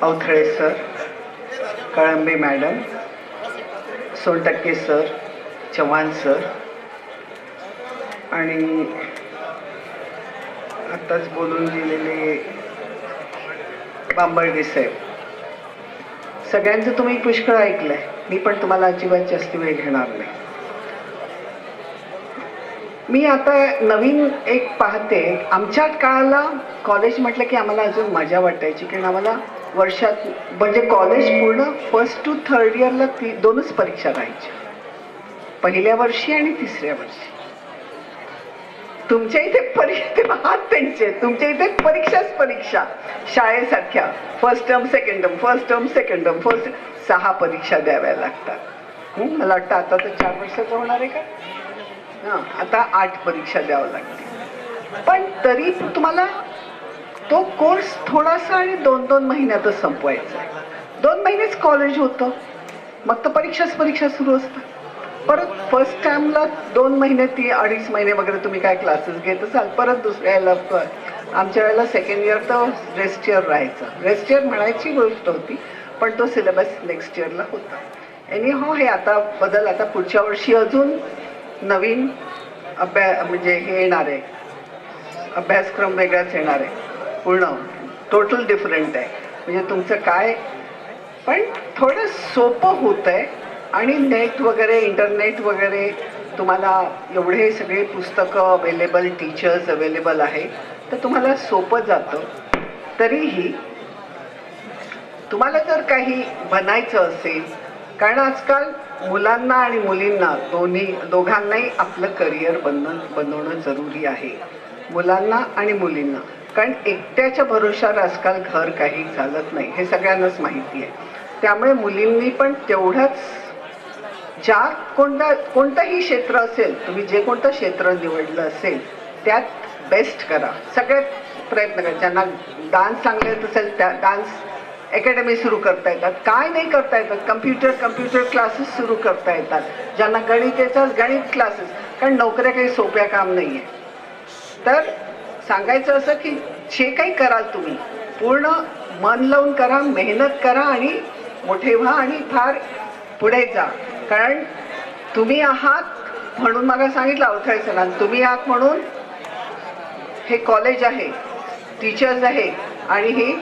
S7: Avathale sir, Kalambe madam, Sontakke sir, Chavan sir आणि आत्ताच बोलून गेलेले बांबर्डे साहेब, सगळ्यांचं तुम्ही पुष्कळ ऐकलंय. मी पण तुम्हाला अजिबात जास्त वेळ घेणार नाही. मी आता नवीन एक पाहते. आमच्या काळाला कॉलेज म्हटलं की आम्हाला अजून मजा वाटायची, कारण आम्हाला वर्षात म्हणजे कॉलेज पूर्ण फर्स्ट टू थर्ड इयरला दोनच परीक्षा राहायच्या, पहिल्या वर्षी आणि तिसऱ्या वर्षी. तुमच्या इथे तुमच्या इथे परीक्षाच परीक्षा शाळेसारख्या. First term second term, first term second term, first 6 परीक्षा द्याव्या लागतात. मला वाटतं आता तर 4 वर्षाचं होणार आहे का? हां, आता 8 परीक्षा द्यावं लागते. पण तरी तुम्हाला तो कोर्स थोडासा आणि 2-2 महिन्यातच संपवायचा आहे. 2 महिनेच कॉलेज होतं, मग तर परीक्षा सुरू असतात. परत फर्स्ट टाइमला 2 महिने 2.5 महिने वगैरे तुम्ही काय क्लासेस घेत असाल. परत दुसऱ्या याला आमच्या वेळेला सेकंड इयर तर रेस्ट इयर राहायचं. रेस्ट इयर म्हणायची गोष्ट होती, पण तो सिलेबस नेक्स्ट इयरला होता. एनी हो, हे आता बदल. आता पुढच्या वर्षी अजून नवीन म्हणजे हे येणार आहे, अभ्यासक्रम वेगळाच येणार आहे, पूर्ण टोटल डिफरंट आहे. म्हणजे तुमचं काय, पण थोडं सोपं होत आहे. आणि नेट वगैरे, इंटरनेट वगैरे, तुम्हाला एवढे सगळे पुस्तकं अवेलेबल, टीचर्स अवेलेबल आहे, तर तुम्हाला सोपं जातं. तरीही तुम्हाला जर काही बनायचं असेल, कारण आजकाल मुलांना आणि मुलींना दोघांनाही आपलं करिअर बनवणं जरुरी आहे. मुलांना आणि मुलींना, कारण एकट्याच्या भरोशावर आजकाल घर काही चालत नाही, हे सगळ्यांनाच माहिती आहे. त्यामुळे मुलींनी पण तेवढंच कोणतंही क्षेत्र असेल, तुम्ही जे कोणतं क्षेत्र निवडलं असेल त्यात बेस्ट करा. सगळ्यात प्रयत्न करा. ज्यांना डान्स चांगले येत असेल त्या डान्स अकॅडमी सुरू करता येतात. काय नाही करता येतात, कम्प्युटर क्लासेस सुरू करता येतात. ज्यांना गणित येतात गणित क्लासेस, कारण नोकऱ्या काही सोप्या काम नाही आहे. तर सांगायचं असं की जे काही कराल तुम्ही पूर्ण मन लावून करा, मेहनत करा आणि मोठे व्हा आणि फार पुढे जा. कारण तुम्ही आहात म्हणून मला सांगितलं अवथळे सरांनी, तुम्ही आहात म्हणून हे कॉलेज आहे, टीचर्स आहे आणि ही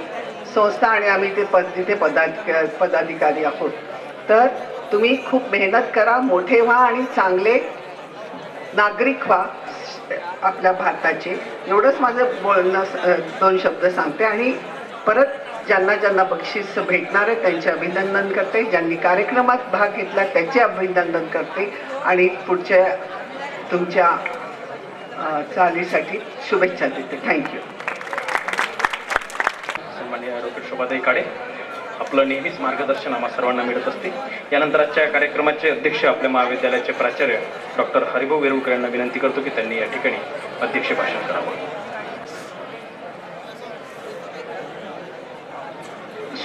S7: संस्था आणि आम्ही तिथे पदाधिकारी आहोत. तर तुम्ही खूप मेहनत करा, मोठे व्हा आणि चांगले नागरिक व्हा आपल्या भारताचे. एवढंच माझं बोलणं 2 शब्द सांगते. आणि परत ज्यांना बक्षीस भेटणार आहे त्यांचे अभिनंदन करते. ज्यांनी कार्यक्रमात भाग घेतला त्याचे अभिनंदन करते आणि पुढच्या तुमच्या चालीसाठी शुभेच्छा देते. थँक्यू.
S2: सन्माननीय ॲडव्होकेट शोभाताई काळे, आपलं नेहमीच मार्गदर्शन आम्हा सर्वांना मिळत असते. यानंतर आजच्या कार्यक्रमाचे अध्यक्ष आपल्या महाविद्यालयाचे प्राचार्य डॉक्टर हरिभाऊ बिरुळकर यांना विनंती करतो की त्यांनी या ठिकाणी अध्यक्ष भाषण करावं.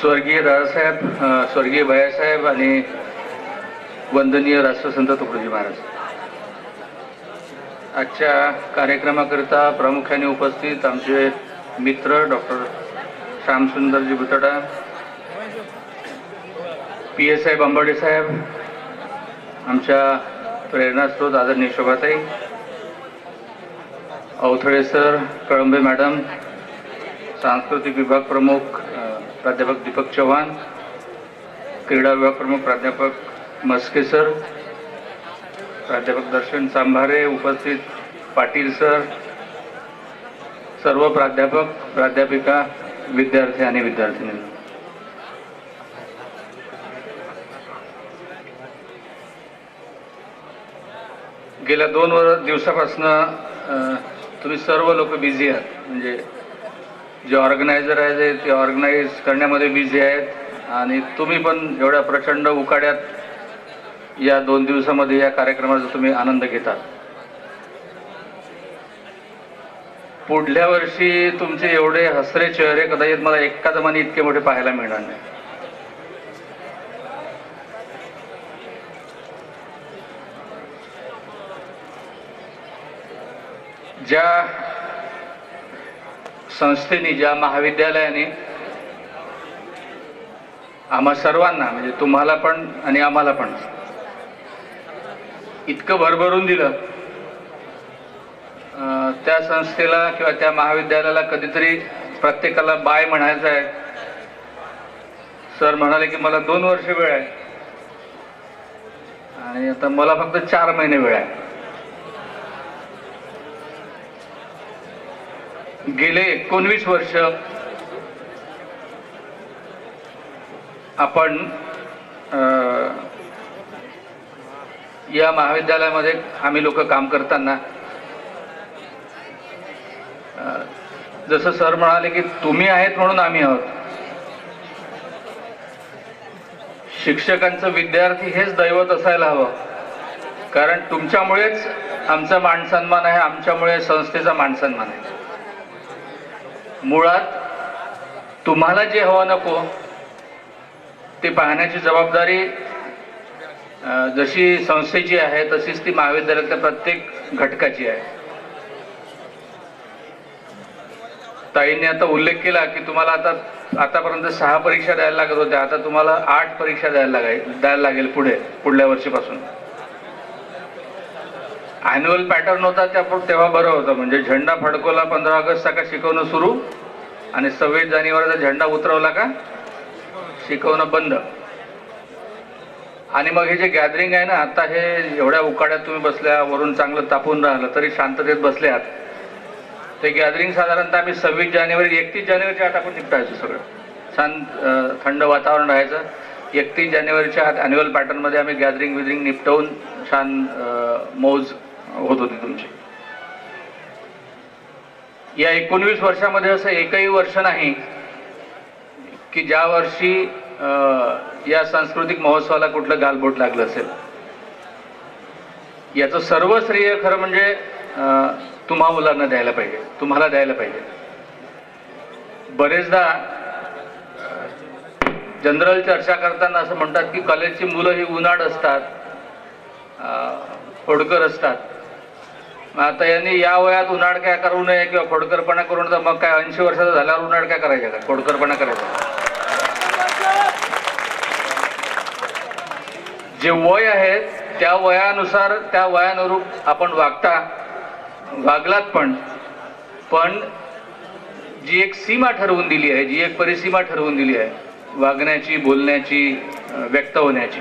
S1: स्वर्गीय दादासाहेब, स्वर्गीय भैयासाहेब आणि वंदनीय राष्ट्रसंत तुकडोजी महाराज, आजच्या कार्यक्रमाकरिता प्रामुख्याने उपस्थित आमचे मित्र डॉक्टर श्यामसुंदरजी भुतडा, PS साहेब अंबर्डे साहेब, आमच्या प्रेरणास्रोत आदरणीय शोभाताई, अवथळे सर, कळंबे मॅडम, सांस्कृतिक विभाग प्रमुख प्राध्यापक दीपक चव्हाण, क्रीडा विभाग प्रमुख प्राध्यापक मस्के सर, प्राध्यापक दर्शन सांभारे, उपस्थित पाटील सर, सर्व प्राध्यापक, प्राध्यापिका, विद्यार्थी आणि विद्यार्थिनी, गेल्या 2 दिवसापासून तुम्ही सर्व लोक बिझी आहात. म्हणजे जे ऑर्गनायझर आहेत ते ऑर्गनाईज करण्यामध्ये बिझी आहेत आणि तुम्ही पण एवढ्या प्रचंड उकाड्यात या 2 दिवसामध्ये या कार्यक्रमाचा तुम्ही आनंद घेतात. पुढल्या वर्षी तुमचे एवढे हसरे चेहरे कदाचित मला एका जमाने इतके मोठे पाहायला मिळणार नाही. ज्या संस्थेने, ज्या महाविद्यालयाने आम्हा सर्वांना, म्हणजे तुम्हाला पण आणि आम्हाला पण इतकं भरभरून दिलं, त्या संस्थेला किंवा त्या महाविद्यालयाला कधीतरी प्रत्येकाला बाय म्हणायचं आहे. सर म्हणाले की मला 2 वर्ष वेळ आहे आणि आता मला फक्त 4 महिने वेळ आहे. गेले 19 वर्ष आपण या महाविद्यालयामध्ये आम्ही लोक काम करताना जसं सर म्हणाले की तुम्ही आहेत म्हणून आम्ही आहोत. शिक्षकांचं विद्यार्थी हेच दैवत असायला हवं, कारण तुमच्यामुळेच आमचा मानसन्मान आहे, आमच्यामुळे संस्थेचा मानसन्मान आहे. मुळात तुम्हाला जे हवं नको ते पाहण्याची जबाबदारी जशी संस्थेची आहे तशीच ती महाविद्यालयातल्या प्रत्येक घटकाची आहे. ताईंनी आता उल्लेख केला की तुम्हाला आतापर्यंत 6 परीक्षा द्यायला लागत होत्या, आता तुम्हाला 8 परीक्षा द्यायला लागेल पुढल्या वर्षीपासून. ॲन्युअल पॅटर्न होता तेव्हा बरं होतं, म्हणजे झेंडा फडकवला 15 ऑगस्टचा का शिकवणं सुरू आणि 26 जानेवारीचा झेंडा उतरवला का शिकवणं बंद. आणि मग हे जे गॅदरिंग आहे ना, आता हे एवढ्या उकाड्यात तुम्ही बसल्या, वरून चांगलं तापून राहिलं तरी शांततेत बसले आहात. ते गॅदरिंग साधारणतः आम्ही 26 जानेवारी 31 जानेवारीच्या आत आपण निपटायचं, सगळं छान थंड वातावरण राहायचं. 31 जानेवारीच्या आत ॲन्युअल पॅटर्नमध्ये आम्ही गॅदरिंग निपटवून छान मौज होत होती तुमची. या 19 वर्षामध्ये असं एकही वर्ष नाही की ज्या वर्षी या सांस्कृतिक महोत्सवाला कुठलं गालबोट लागलं असेल. याचं सर्व श्रेय खरं म्हणजे तुम्हा मुलांना द्यायला पाहिजे, तुम्हाला द्यायला पाहिजे. बरेचदा जनरल चर्चा करताना असं म्हणतात की कॉलेजची मुलं ही उनाड असतात, खोडकर असतात. आता यांनी या वयात उन्हाळ काय करू नये किंवा खोडकरपणा करून, तर मग काय 80 वर्षाचा झाल्यावर उन्हाळ काय करायचं का, खोडकरपणा करायचा. जे वय आहे त्या वयानुसार, त्या वयानुरूप आपण वागलात, पण जी एक सीमा ठरवून दिली आहे, जी एक परिसीमा ठरवून दिली आहे वागण्याची, बोलण्याची, व्यक्त होण्याची,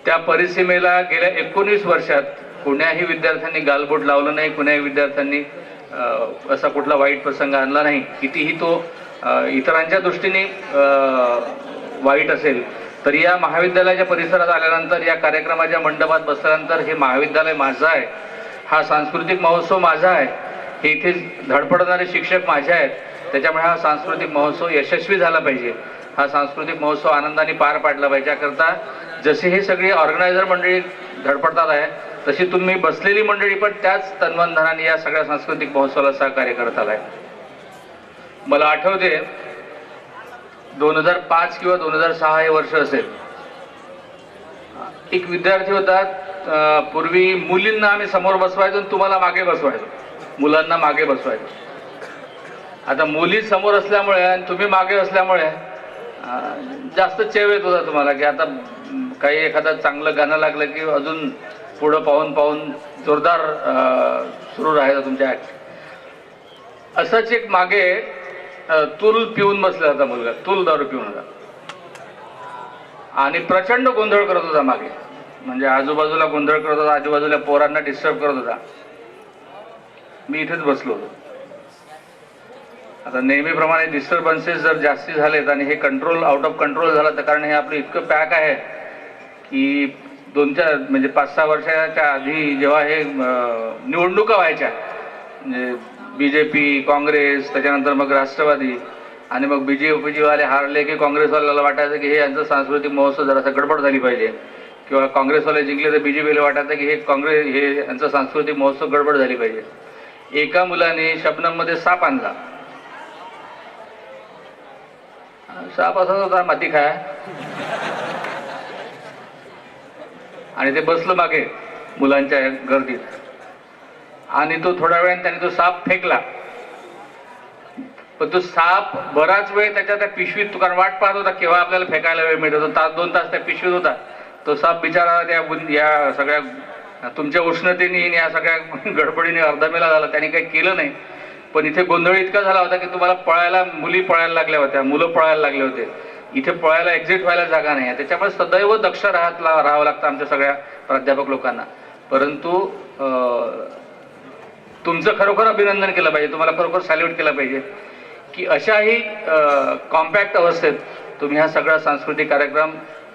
S1: त्या परिसीमेला गेल्या 19 वर्षात कुण्याही विद्यार्थ्यांनी गालबोट लावलं नाही, कुण्याही विद्यार्थ्यांनी असा कुठला वाईट प्रसंग आणला नाही. कितीही तो इतरांच्या दृष्टीने वाईट असेल तरी या महाविद्यालयाच्या परिसरात आल्यानंतर, या कार्यक्रमाच्या मंडपात बसल्यानंतर हे महाविद्यालय माझं आहे, हा सांस्कृतिक महोत्सव माझा आहे, हे इथे धडपडणारे शिक्षक माझे आहेत, त्याच्यामुळे हा सांस्कृतिक महोत्सव यशस्वी झाला पाहिजे, हा सांस्कृतिक महोत्सव आनंदाने पार पाडला पाहिजे. याकरता जसे हे सगळी ऑर्गनायझर मंडळी धडपडतात आहे, तशी तुम्ही बसलेली मंडळी पण त्याच तन्मनधनाने या सगळ्या सांस्कृतिक महोत्सवाला सहकार्य करत आलाय. मला आठवते 2005 किंवा 2006 हे वर्ष असेल, एक विद्यार्थी होता. पूर्वी मुलींना आम्ही समोर बसवायचो आणि तुम्हाला मागे बसवायचो, मुलांना मागे बसवायचो. आता मुली समोर असल्यामुळे आणि तुम्ही मागे असल्यामुळे जास्त चेव येत होता तुम्हाला की आता काही एखादं चांगलं गाणं लागलं की अजून पुढं पाहून पाहून जोरदार सुरू राहायचं तुमच्या ॲक्ट. असंच एक मागे तूल पिऊन बसला होता मुलगा, तूल दारू पिऊन होता आणि प्रचंड गोंधळ करत होता मागे, म्हणजे आजूबाजूला गोंधळ करत होता, आजूबाजूला पोरांना डिस्टर्ब करत होता. मी इथेच बसलो होतो. आता नेहमीप्रमाणे डिस्टर्बन्सेस जर जास्ती झालेत आणि हे कंट्रोल आउट ऑफ कंट्रोल झालं तर कारण हे आपलं इतकं पॅक आहे की 2-4 म्हणजे 5-6 वर्षाच्या आधी जेव्हा हे निवडणुका व्हायच्या म्हणजे BJP, काँग्रेस, त्याच्यानंतर मग राष्ट्रवादी आणि मग BJP वाले हारले की काँग्रेसवाल्याला वाटायचं की हे यांचं सांस्कृतिक महोत्सव जरासा गडबड झाली पाहिजे, किंवा काँग्रेसवाले जिंकले तर BJPला वाटायचं की हे यांचं सांस्कृतिक महोत्सव गडबड झाली पाहिजे. एका मुलाने शबनममध्ये साप आणला. साप असाच होता माती खाय, आणि ते बसलं मागे मुलांच्या गर्दीत आणि तो थोड्या वेळाने त्याने तो साप फेकला. पण तो साप बराच वेळ त्या पिशवीत, कारण वाट पाहत होता केव्हा आपल्याला फेकायला वेळ मिळतो. 1-2 तास त्या पिशवीत होता. तो साप बिचारा या सगळ्या तुमच्या उष्णतेने या सगळ्या गडबडीने अर्धामेला झाला. त्याने काही केलं नाही. पण इथे गोंधळ इतका झाला होता की तुम्हाला पळायला, मुली पळायला लागल्या होत्या, मुलं पळायला लागले होते. इथे पळायला एक्झिट व्हायला जागा नाही आहे. त्याच्यामुळे सदैव दक्ष राहावं लागतं आमच्या सगळ्या प्राध्यापक लोकांना. परंतु तुमचं खरोखर अभिनंदन केलं पाहिजे, तुम्हाला खरोखर सॅल्यूट केलं पाहिजे की अशाही कॉम्पॅक्ट अवस्थेत तुम्ही हा सगळा सांस्कृतिक कार्यक्रम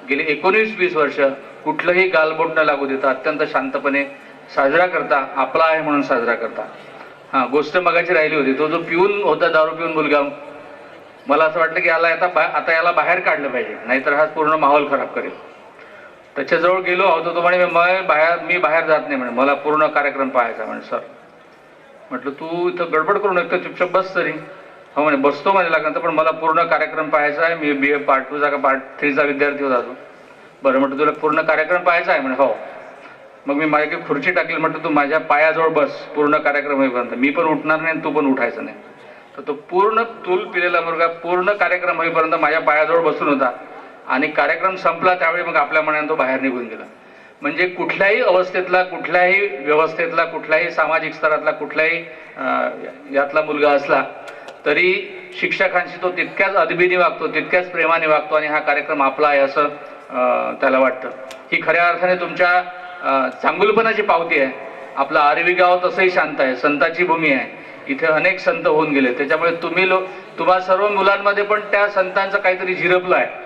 S1: गेली 19-20 वर्ष कुठलंही गालबोट न लागू देता अत्यंत शांतपणे साजरा करता, आपला आहे म्हणून साजरा करता. हां, गोष्ट मगाची राहिली होती. तो जो पिऊन होता, दारू पिऊन मुलगा, मला असं वाटलं की आता याला बाहेर काढलं पाहिजे, नाहीतर हा पूर्ण माहोल खराब करेल. त्याच्याजवळ गेलो होतो. तो म्हणे मी बाहेर जात नाही म्हणे, मला पूर्ण कार्यक्रम पाहायचा म्हणे. सर म्हटलं तू इथं गडबड करू नका, चुपचाप बस तरी. हो म्हणे बसतो म्हणे लागलं, पण मला पूर्ण कार्यक्रम पाहायचा आहे. मी BA पार्ट 2 का पार्ट 3चा विद्यार्थी होता तो. बरं म्हटलं तुला पूर्ण कार्यक्रम पाहायचा आहे म्हणे. हो. मग मी माझी खुर्ची टाकली. म्हटलं तू माझ्या पायाजवळ बस पूर्ण कार्यक्रम होईपर्यंत. मी पण उठणार नाही आणि तू पण उठायचं नाही. तर तो पूर्ण तूल पिलेला मुलगा पूर्ण कार्यक्रम होईपर्यंत माझ्या पायाजवळ बसून होता आणि कार्यक्रम संपला त्यावेळी मग आपल्या मनाने तो बाहेर निघून गेला. म्हणजे कुठल्याही अवस्थेतला, कुठल्याही व्यवस्थेतला, कुठल्याही सामाजिक स्तरातला, कुठल्याही यातला मुलगा असला तरी शिक्षकांशी तो तितक्याच अदबीने वागतो, तितक्याच प्रेमाने वागतो आणि हा कार्यक्रम आपला आहे असं त्याला वाटतं. ही खऱ्या अर्थाने तुमच्या चांगुलपणाची पावती आहे. आपलं आरवी गाव तसंही शांत आहे, संताची भूमी आहे. इथे अनेक संत होऊन गेले. त्याच्यामुळे तुम्हा सर्व मुलांमध्ये पण त्या संतांचं काहीतरी झिरपलं आहे.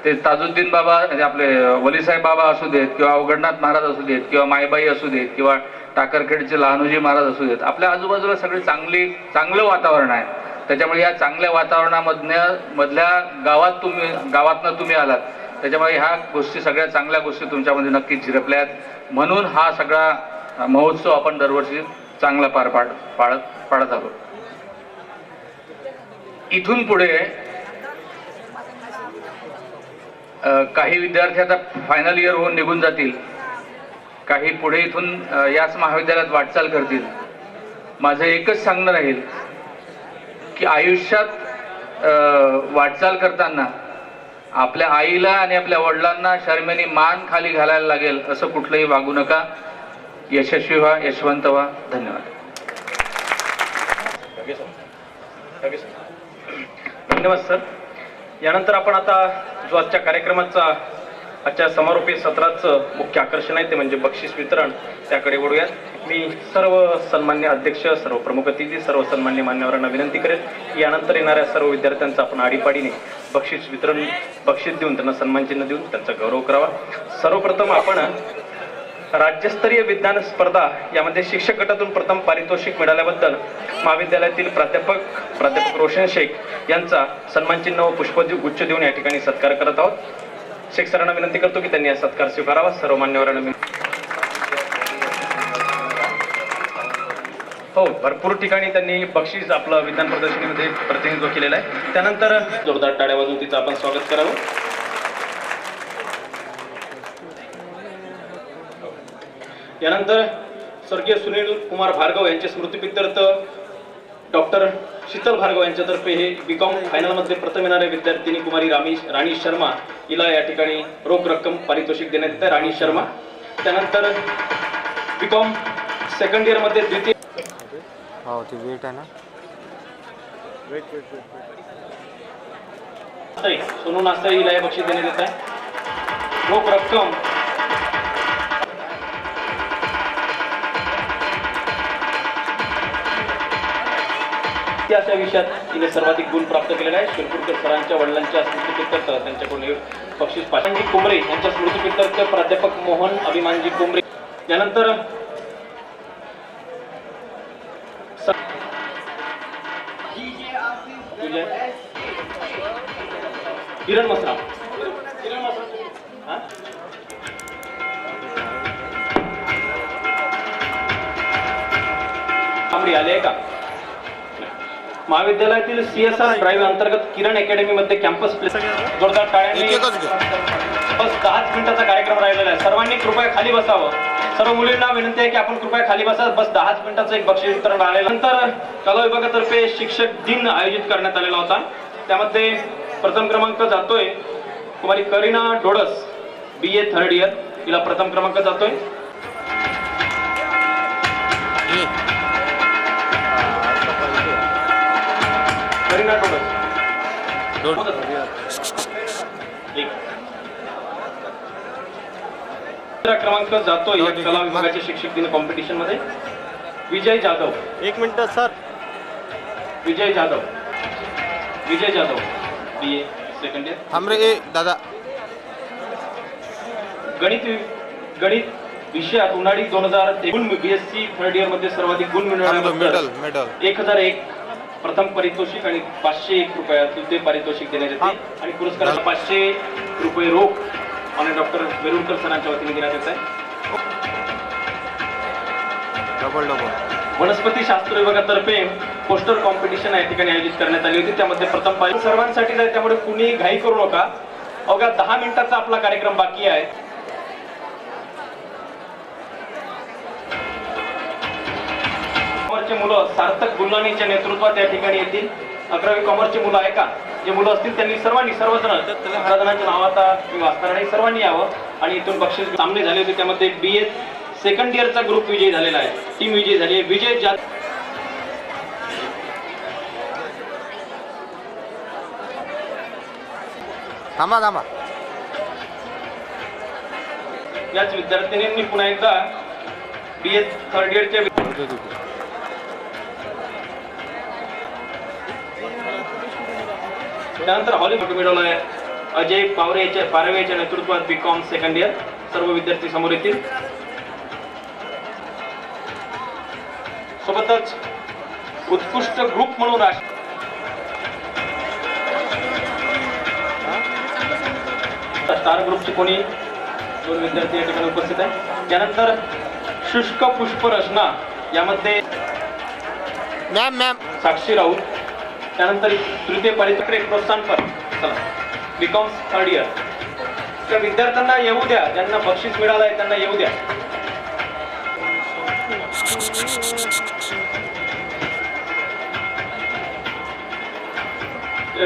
S1: ते ताजुद्दीन बाबा, म्हणजे आपले वलीसाहेब बाबा असू देत, किंवा अवघडनाथ महाराज असू देत, किंवा मायबाई असू देत, किंवा टाकरखेडचे लहानोजी महाराज असू देत. आपल्या आजूबाजूला सगळे चांगलं वातावरण आहे. त्याच्यामुळे या चांगल्या वातावरणामधल्या गावातनं तुम्ही आलात. त्याच्यामुळे ह्या गोष्टी, सगळ्या चांगल्या गोष्टी तुमच्यामध्ये नक्कीच झिरपल्या आहेत. म्हणून हा सगळा महोत्सव आपण दरवर्षी चांगला पाडत आलो. इथून पुढे काही विद्यार्थी आता फायनल इयर होऊन निघून जातील, काही पुढे इथून याच महाविद्यालयात वाटचाल करतील. माझं एकच सांगणं राहील की आयुष्यात वाटचाल करताना आपल्या आईला आणि आपल्या वडिलांना शर्मेने मान खाली घालायला लागेल असं कुठलंही वागू नका. यशस्वी व्हा, यशवंत व्हा. धन्यवाद.
S2: धन्यवाद सर. यानंतर आपण आता जो आजच्या समारोपीय सत्राचं मुख्य आकर्षण आहे ते म्हणजे बक्षीस वितरण, त्याकडे वळूयात. मी सर्व सन्मान्य अध्यक्ष, सर्व प्रमुख अतिथी, सर्व सन्मान्य मान्यवरांना विनंती करेल यानंतर येणाऱ्या सर्व विद्यार्थ्यांचा आपण आडीपाडीने बक्षीस देऊन त्यांना सन्मानचिन्ह देऊन त्यांचा गौरव करावा. सर्वप्रथम आपण राज्यस्तरीय विज्ञान स्पर्धा यामध्ये शिक्षक गटातून प्रथम पारितोषिक मिळाल्याबद्दल महाविद्यालयातील प्राध्यापक रोशन शेख यांचा सन्मानचिन्ह व पुष्पगुच्छ देऊन या ठिकाणी सत्कार करत आहोत. शेख सरांना विनंती करतो की त्यांनी हा सत्कार स्वीकारावा. सर्व मान्यवरांना हो, भरपूर ठिकाणी त्यांनी बक्षीस आपलं विज्ञान प्रदर्शनीमध्ये प्रतिनिधित्व केलेलं आहे. त्यानंतर जोरदार टाळ्या वाजवून तिचं आपण स्वागत करावं. यानंतर स्वर्गीय सुनील कुमार भार्गव यांचे स्मृतिप्रित्यर्थ डॉक्टर शीतल भार्गव यांच्यातर्फे हे बीकॉम फायनलमध्ये प्रथम येणाऱ्या विद्यार्थिनी कुमारी राणी शर्मा हिला या ठिकाणी रोख रक्कम पारितोषिक देण्यात येत आहे. राणी शर्मा. त्यानंतर बीकॉम सेकंड इयरमध्ये द्वितीय
S5: वेट आहे ना.
S2: सोनू नास्ताई हिला हे बक्षीस देण्यात येत आहे. रोख रक्कम इतिहास या विषयात तिने सर्वाधिक गुण प्राप्त केलेला आहे. शिरपूरकर सरांच्या वडिलांच्या स्मृतिप्रित्यर्थ त्यांच्याकडून हे बक्षीस पाशांजी कुंबरे यांच्या स्मृतिप्रित्यर्थ प्राध्यापक मोहन अभिमानजी कुंबरे. यानंतर किरण मसराम. कांबडी आले का? महाविद्यालयातील CSR ड्राईव्ह अंतर्गत किरण अकॅडमी मध्ये कॅम्पस प्लेस जोरदार टाळ्यांनी बस 10 मिनिटाचा कार्यक्रम राहिलेला आहे. सर्वांनी कृपया खाली बसावं. सर्व मुलींना विनंती आहे की आपण कृपया खाली बसा. बस 10 मिनिटाचं एक बक्षीस वितरण राहिलेलं. नंतर कला विभागातर्फे शिक्षक दिन आयोजित करण्यात आलेला होता. त्यामध्ये प्रथम क्रमांक जातोय कुमारी करीना डोडस BA थर्ड इयर. हिला प्रथम क्रमांक जातोय. करीना डोडस दुसरा क्रमांक जातोय या कला विभागाच्या शिक्षक दिन कॉम्पिटिशन मध्ये Vijay Jadhav.
S8: 1 minute sir.
S2: Vijay Jadhav BA second year.
S8: हमरे दादा
S2: गणित विषयात उन्हाळी 2023 BSc थर्ड इयर मध्ये सर्वाधिक गुण मिळवणाऱ्या 1001 प्रथम पारितोषिक आणि 501 रुपये द्वितीय पारितोषिक देण्यात येते. आणि पुरस्काराला 500 रुपये रोख आणि डॉक्टर वेरुळकर सरांच्या वतीने देण्यात येत आहे. वनस्पती शास्त्र विभागातर्फे पोस्टर कॉम्पिटिशन या ठिकाणी आयोजित करण्यात आली होती. त्यामध्ये प्रथम पारितोषिक सर्वांसाठी आहे. त्यामुळे कुणी घाई करू नका. अवघ्या 10 मिनिटाचा आपला कार्यक्रम बाकी आहे. कॉमर्सचे मुलं सार्थक गुल्लानीच्या नेतृत्वात या ठिकाणी येतील. 11वी कॉमर्सची मुलं आहे का? जे मुलं असतील त्यांनी सर्वजण जणांचं नाव आता मी वाचणार नाही. सर्वांनी यावं आणि इथून बक्षीस सामने झाले होते. त्यामध्ये BA सेकंड इयरचा ग्रुप विजयी झालेला आहे. टीम विजयी झाली आहे. विजय
S8: थांबा.
S2: याच विद्यार्थिनींनी पुन्हा एकदा BA थर्ड इयरच्या त्यानंतर हॉलिवूड मिळवला आहे. अजय पारवे याच्या नेतृत्वात बीकॉम सेकंड इयर. सर्व विद्यार्थी समोर येतील. सोबतच उत्कृष्ट ग्रुप म्हणून स्टार ग्रुपचे कोणी 2 विद्यार्थी या ठिकाणी उपस्थित आहे. त्यानंतर शुष्क पुष्प रचना यामध्ये
S8: मॅम
S2: साक्षी राऊत. त्यानंतर तृतीय पारितोषिक प्रोत्साहनपर. चला बीकॉम थर्ड इयर त्या विद्यार्थ्यांना येऊ द्या. ज्यांना बक्षीस मिळालं आहे त्यांना येऊ द्या.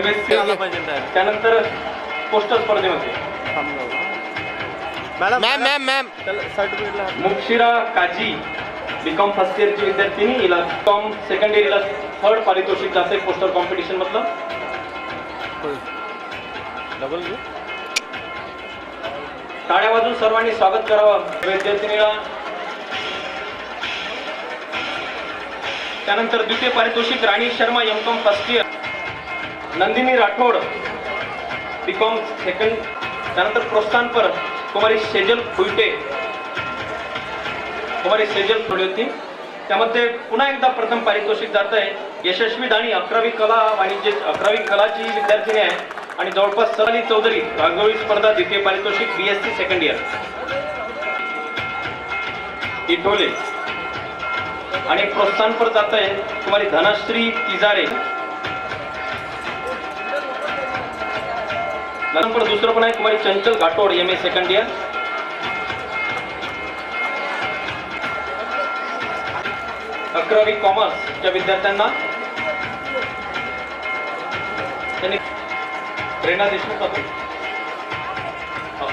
S2: MSc त्यानंतर पोस्टर स्पर्धेमध्ये
S8: मॅम
S2: मुक्षिरा काजी बीकॉम फर्स्ट इयरची विद्यार्थिनी. हिला बीकॉम सेकंड इयर हिला 3rd पारितोषिक जाते पोस्टर कॉम्पिटिशन मधलं. टाळ्या वाजून सर्वांनी स्वागत करावं विद्यार्थिनीला. त्यानंतर द्वितीय पारितोषिक Rani Sharma MCOM first year. Nandini Rathod BCom second. त्यानंतर प्रोत्साहनपर कुमारी सेजल फुलटे. थोडी होती. त्यामध्ये पुन्हा एकदा प्रथम पारितोषिक जात आहे यशस्वी दाणी 11वी कलाची विद्यार्थिनी आहे आणि जवळपास सराली चौधरी रांगोळी स्पर्धा द्वितीय पारितोषिक BSc सेकंड इयर. इटोले आणि प्रोत्साहनपर जात आहे कुमारी धनश्री तिजारे. नंतर दुसरं पण आहे कुमारी चंचल घाटोड MA सेकंड इयर. अकरावी कॉमर्सच्या विद्यार्थ्यांना त्यांनी प्रेरणा देशमुख आपण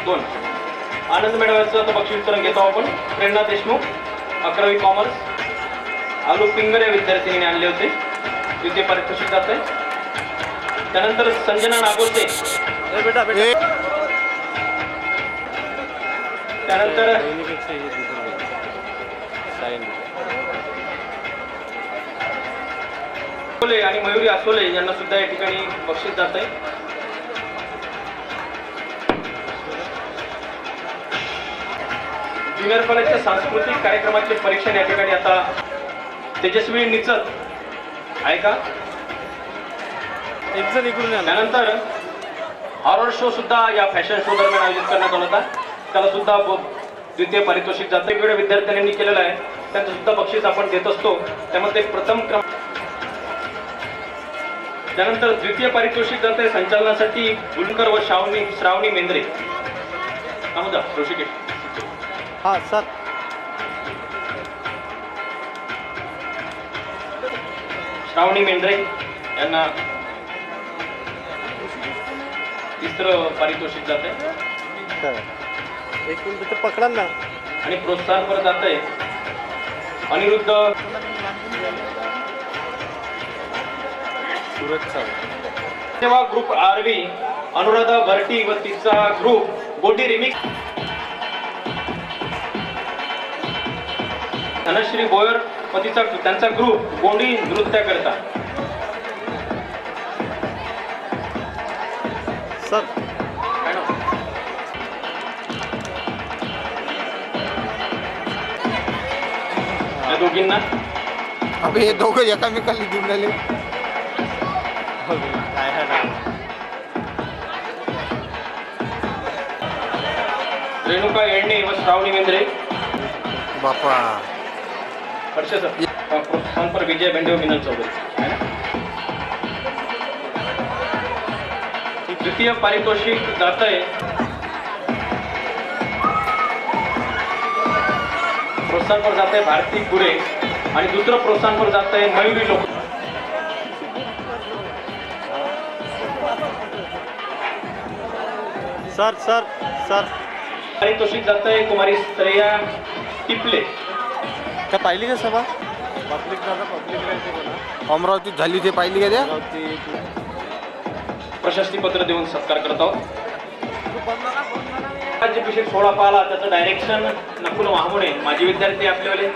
S2: 2 आनंद मेळाव्याचं आता बक्षीस वितरण घेतो आपण. प्रेरणा देशमुख 11वी कॉमर्स आलू पिंगर या विद्यार्थिनीने आणले होते. द्वितीय पारितोषिक जात आहे. त्यानंतर संजना नागोते त्यानंतर आसोले आणि मयुरी आसोले यांना सुद्धा या ठिकाणी बक्षीस जात आहे. ज्युनियर कॉलेजच्या सांस्कृतिक कार्यक्रमाचे परीक्षण या ठिकाणी आता तेजस्वी निचत आहे का. त्यानंतर हॉरर शो सुद्धा या फॅशन शो दरम्यान आयोजित करण्यात आला होता. त्याला सुद्धा द्वितीय पारितोषिक जातं. वेगवेगळ्या विद्यार्थ्यांनी केलेलं आहे. त्यांचं सुद्धा बक्षीस आपण देत असतो. त्यामध्ये प्रथम त्यानंतर द्वितीय पारितोषिक जात आहे संचालनासाठी गुलकर व श्रावणी मेंद्रे. अहमदा ऋषिकेश.
S8: हाँ सर.
S2: श्रावणी मेंद्रे यांना तिसरं पारितोषिक जात आहे.
S8: एक मिनिट ते पकडा ना.
S2: आणि प्रोत्साहनपर जात आहे अनिरुद्ध सेवा ग्रुप आरवी अनुराधा भरटी व तिचा ग्रुप गोटी रिमिक्स. धनश्री बोयर व त्यांचा ग्रुप गोंडी नृत्य करता.
S8: सर
S2: या दोघींना
S8: अबे हे दोघं एकामेकाला घेऊन राहिले. काय आहे ना.
S2: रेणुका येळणे व श्रावणी मेंद्रे.
S8: बापा
S2: हर्ष सर प्रोत्साहन पर विजय भेंडे व मिनल चौधरी. द्वितीय पारितोषिक जात आहे प्रोत्साहनपर जात आहे भारती गुरे आणि दुसरं प्रोत्साहनपर जात आहे मयुरी लोक.
S8: सर सर सर
S2: पारितोषिक जात आहे कुमारी श्रेया टिपले.
S8: त्या पाहिली का सभा. पब्लिक दादा पब्लिक अमरावतीत झाली ते पाहिली का. त्या अमरावती
S2: प्रशस्ती पत्र देऊन सत्कार करत आहोत. राज्याभिषेक सोहळा पाहिला त्याचं डायरेक्शन नकुल वाहमुणे माजी विद्यार्थी आपल्यावाले.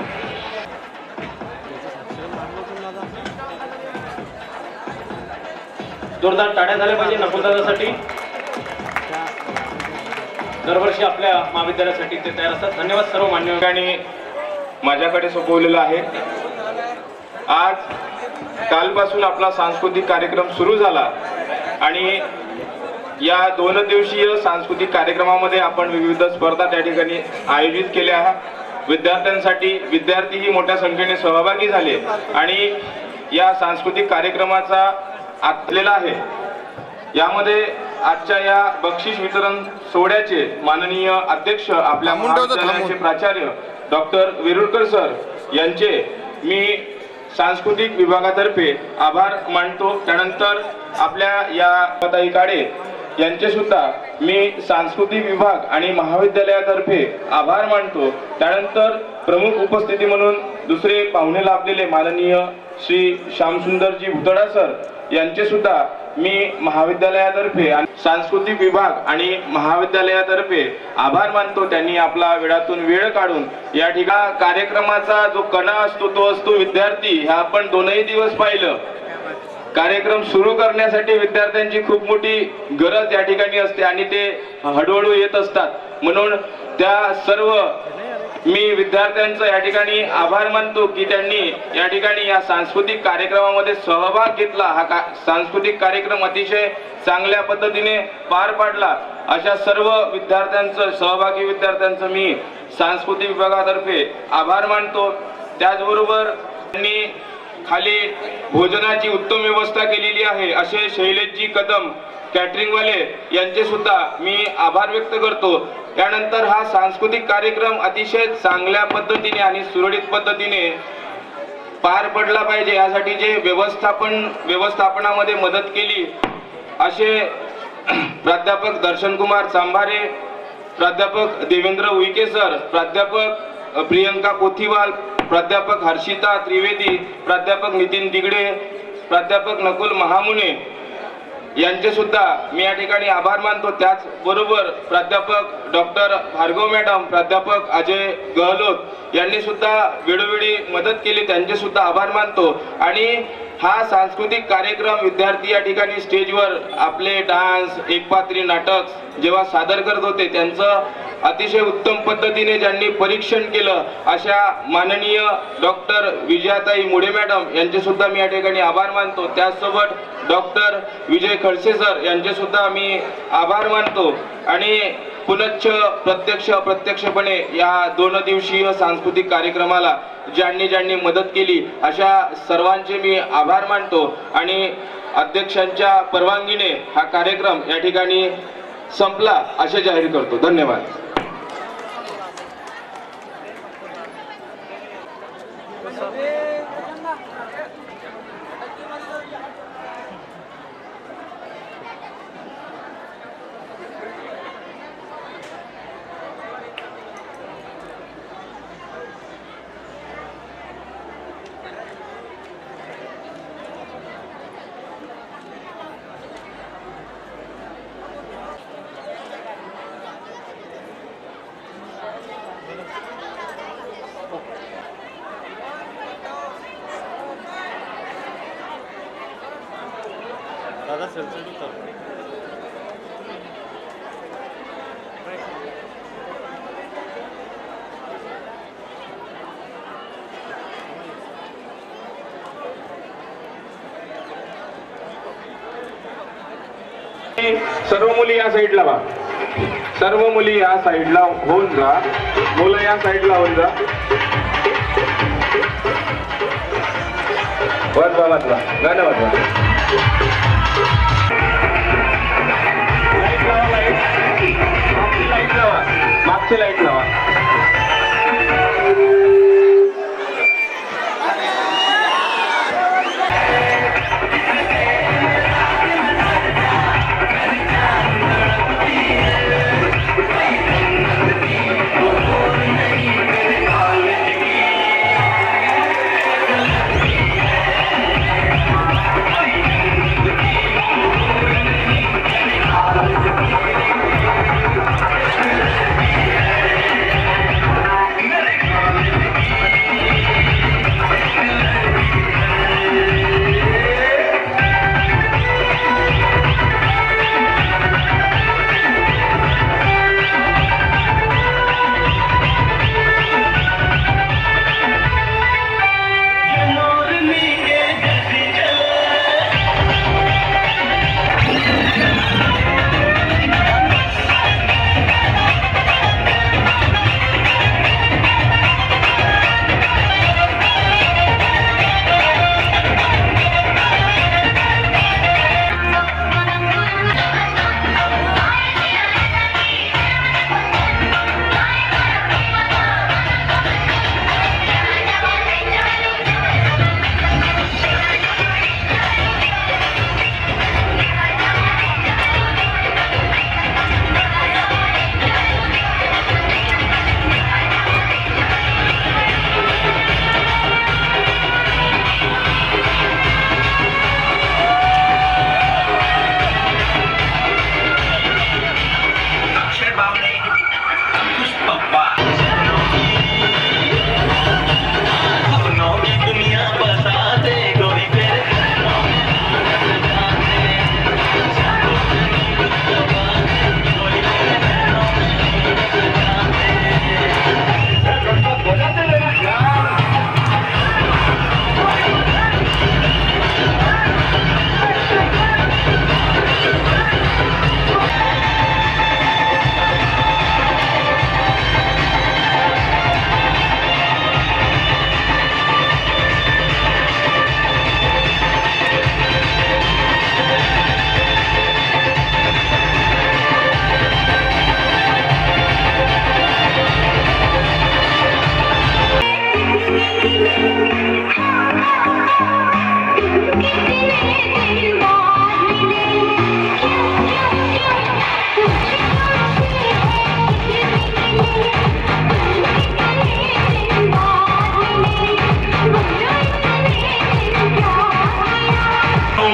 S2: जोरदार टाळ्या झाल्या पाहिजे नकुलदादासाठी. दरवर्षी आपल्या महाविद्यालयासाठी ते तयार असतात. धन्यवाद सर्व मान्यवर.
S9: माझ्याकडे सोपवलेलं आहे. आज कालपासून आपला सांस्कृतिक कार्यक्रम सुरू झाला आणि या 2 दिवसीय सांस्कृतिक कार्यक्रमामध्ये आपण विविध स्पर्धा त्या ठिकाणी आयोजित केल्या आहेत. विद्यार्थ्यांसाठी विद्यार्थीही मोठ्या संख्येने सहभागी झाले आणि या सांस्कृतिक कार्यक्रमाचा आतलेला आहे. यामध्ये आजच्या या बक्षीस वितरण सोहळ्याचे माननीय अध्यक्ष आपल्या महाविद्यालयाचे प्राचार्य डॉक्टर विरुळकर सर यांचे मी सांस्कृतिक विभागातर्फे आभार मानतो. त्यानंतर आपल्या या ताई काळे यांचे सुद्धा मी सांस्कृतिक विभाग आणि महाविद्यालयातर्फे आभार मानतो. त्यानंतर प्रमुख उपस्थिती म्हणून दुसरे पाहुणे लाभलेले माननीय श्री श्यामसुंदरजी भुतडा सर यांचे सुद्धा मी महाविद्यालयातर्फे सांस्कृतिक विभाग आणि महाविद्यालयातर्फे आभार मानतो. त्यांनी आपला वेळातून वेळ काढून या ठिकाणी कार्यक्रमाचा जो कणा असतो तो असतो विद्यार्थी. ह्या आपण 2ही दिवस पाहिलं. कार्यक्रम सुरू करण्यासाठी विद्यार्थ्यांची खूप मोठी गरज या ठिकाणी असते आणि ते हळूहळू येत असतात. म्हणून त्या सर्व मी विद्यार्थ्यांचा या ठिकाणी आभार मानतो की त्यांनी या ठिकाणी या सांस्कृतिक कार्यक्रमामध्ये सहभाग घेतला. हा सांस्कृतिक कार्यक्रम अतिशय चांगल्या पद्धतीने पार पाडला. अशा सर्व विद्यार्थ्यांचं सहभागी विद्यार्थ्यांचं मी सांस्कृतिक विभागातर्फे आभार मानतो. त्याचबरोबर त्यांनी खाली भोजनाची उत्तम व्यवस्था केलेली आहे असे शैलेशजी कदम कॅटरिंगवाले यांचे सुद्धा मी आभार व्यक्त करतो. त्यानंतर हा सांस्कृतिक कार्यक्रम अतिशय चांगल्या पद्धतीने आणि सुरळीत पद्धतीने पार पडला पाहिजे यासाठी जे व्यवस्थापनामध्ये मदत केली असे प्राध्यापक दर्शनकुमार चांभारे, प्राध्यापक देवेंद्र उईके सर, प्राध्यापक प्रियंका कोथीवाल, प्राध्यापक हर्षिता त्रिवेदी, प्राध्यापक नितीन दिगडे, प्राध्यापक नकुल महामुने यांचे सुद्धा मी या ठिकाणी आभार मानतो. त्याचबरोबर प्राध्यापक डॉक्टर भार्गव मॅडम, प्राध्यापक अजय गहलोत यांनी सुद्धा वेळोवेळी मदत केली, त्यांचे सुद्धा आभार मानतो. आणि हा सांस्कृतिक कार्यक्रम विद्यार्थी या ठिकाणी स्टेजवर आपले डान्स, एकपात्री नाटक जेव्हा सादर करत होते त्यांचं अतिशय उत्तम पद्धतीने ज्यांनी परीक्षण केलं अशा माननीय डॉक्टर विजयाताई मुळे मॅडम यांचे सुद्धा मी या ठिकाणी आभार मानतो. त्याचसोबत डॉक्टर विजय खडसे सर यांचे सुद्धा मी आभार मानतो. आणि पुनश्च प्रत्यक्ष अप्रत्यक्षपणे या 2 दिवसीय सांस्कृतिक कार्यक्रमाला ज्यांनी मदत केली अशा सर्वांचे मी आभार मानतो. आणि अध्यक्षांच्या परवानगीने हा कार्यक्रम या ठिकाणी संपला असे जाहीर करतो. धन्यवाद.
S8: दादा सेल्फी उतर.
S9: सर्व मुली या साईडला वा, सर्व मुली या साईडला होऊन जा, मुलं या साईडला होऊन जा. वाजवा वाजवा, गाणं वाजवा. लाईट लावा, मागची लाईट लावा.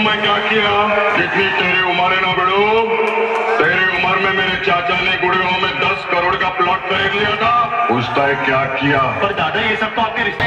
S10: मैं क्या किया? जितनी तेरी उम्र है ना बेड़ो, तेरी उम्र में मेरे चाचा ने गुड़गांव में 10 करोड़ का प्लॉट खरीद लिया था। पूछता है क्या किया?
S11: पर दादा ये सब तो आपके रिश्ते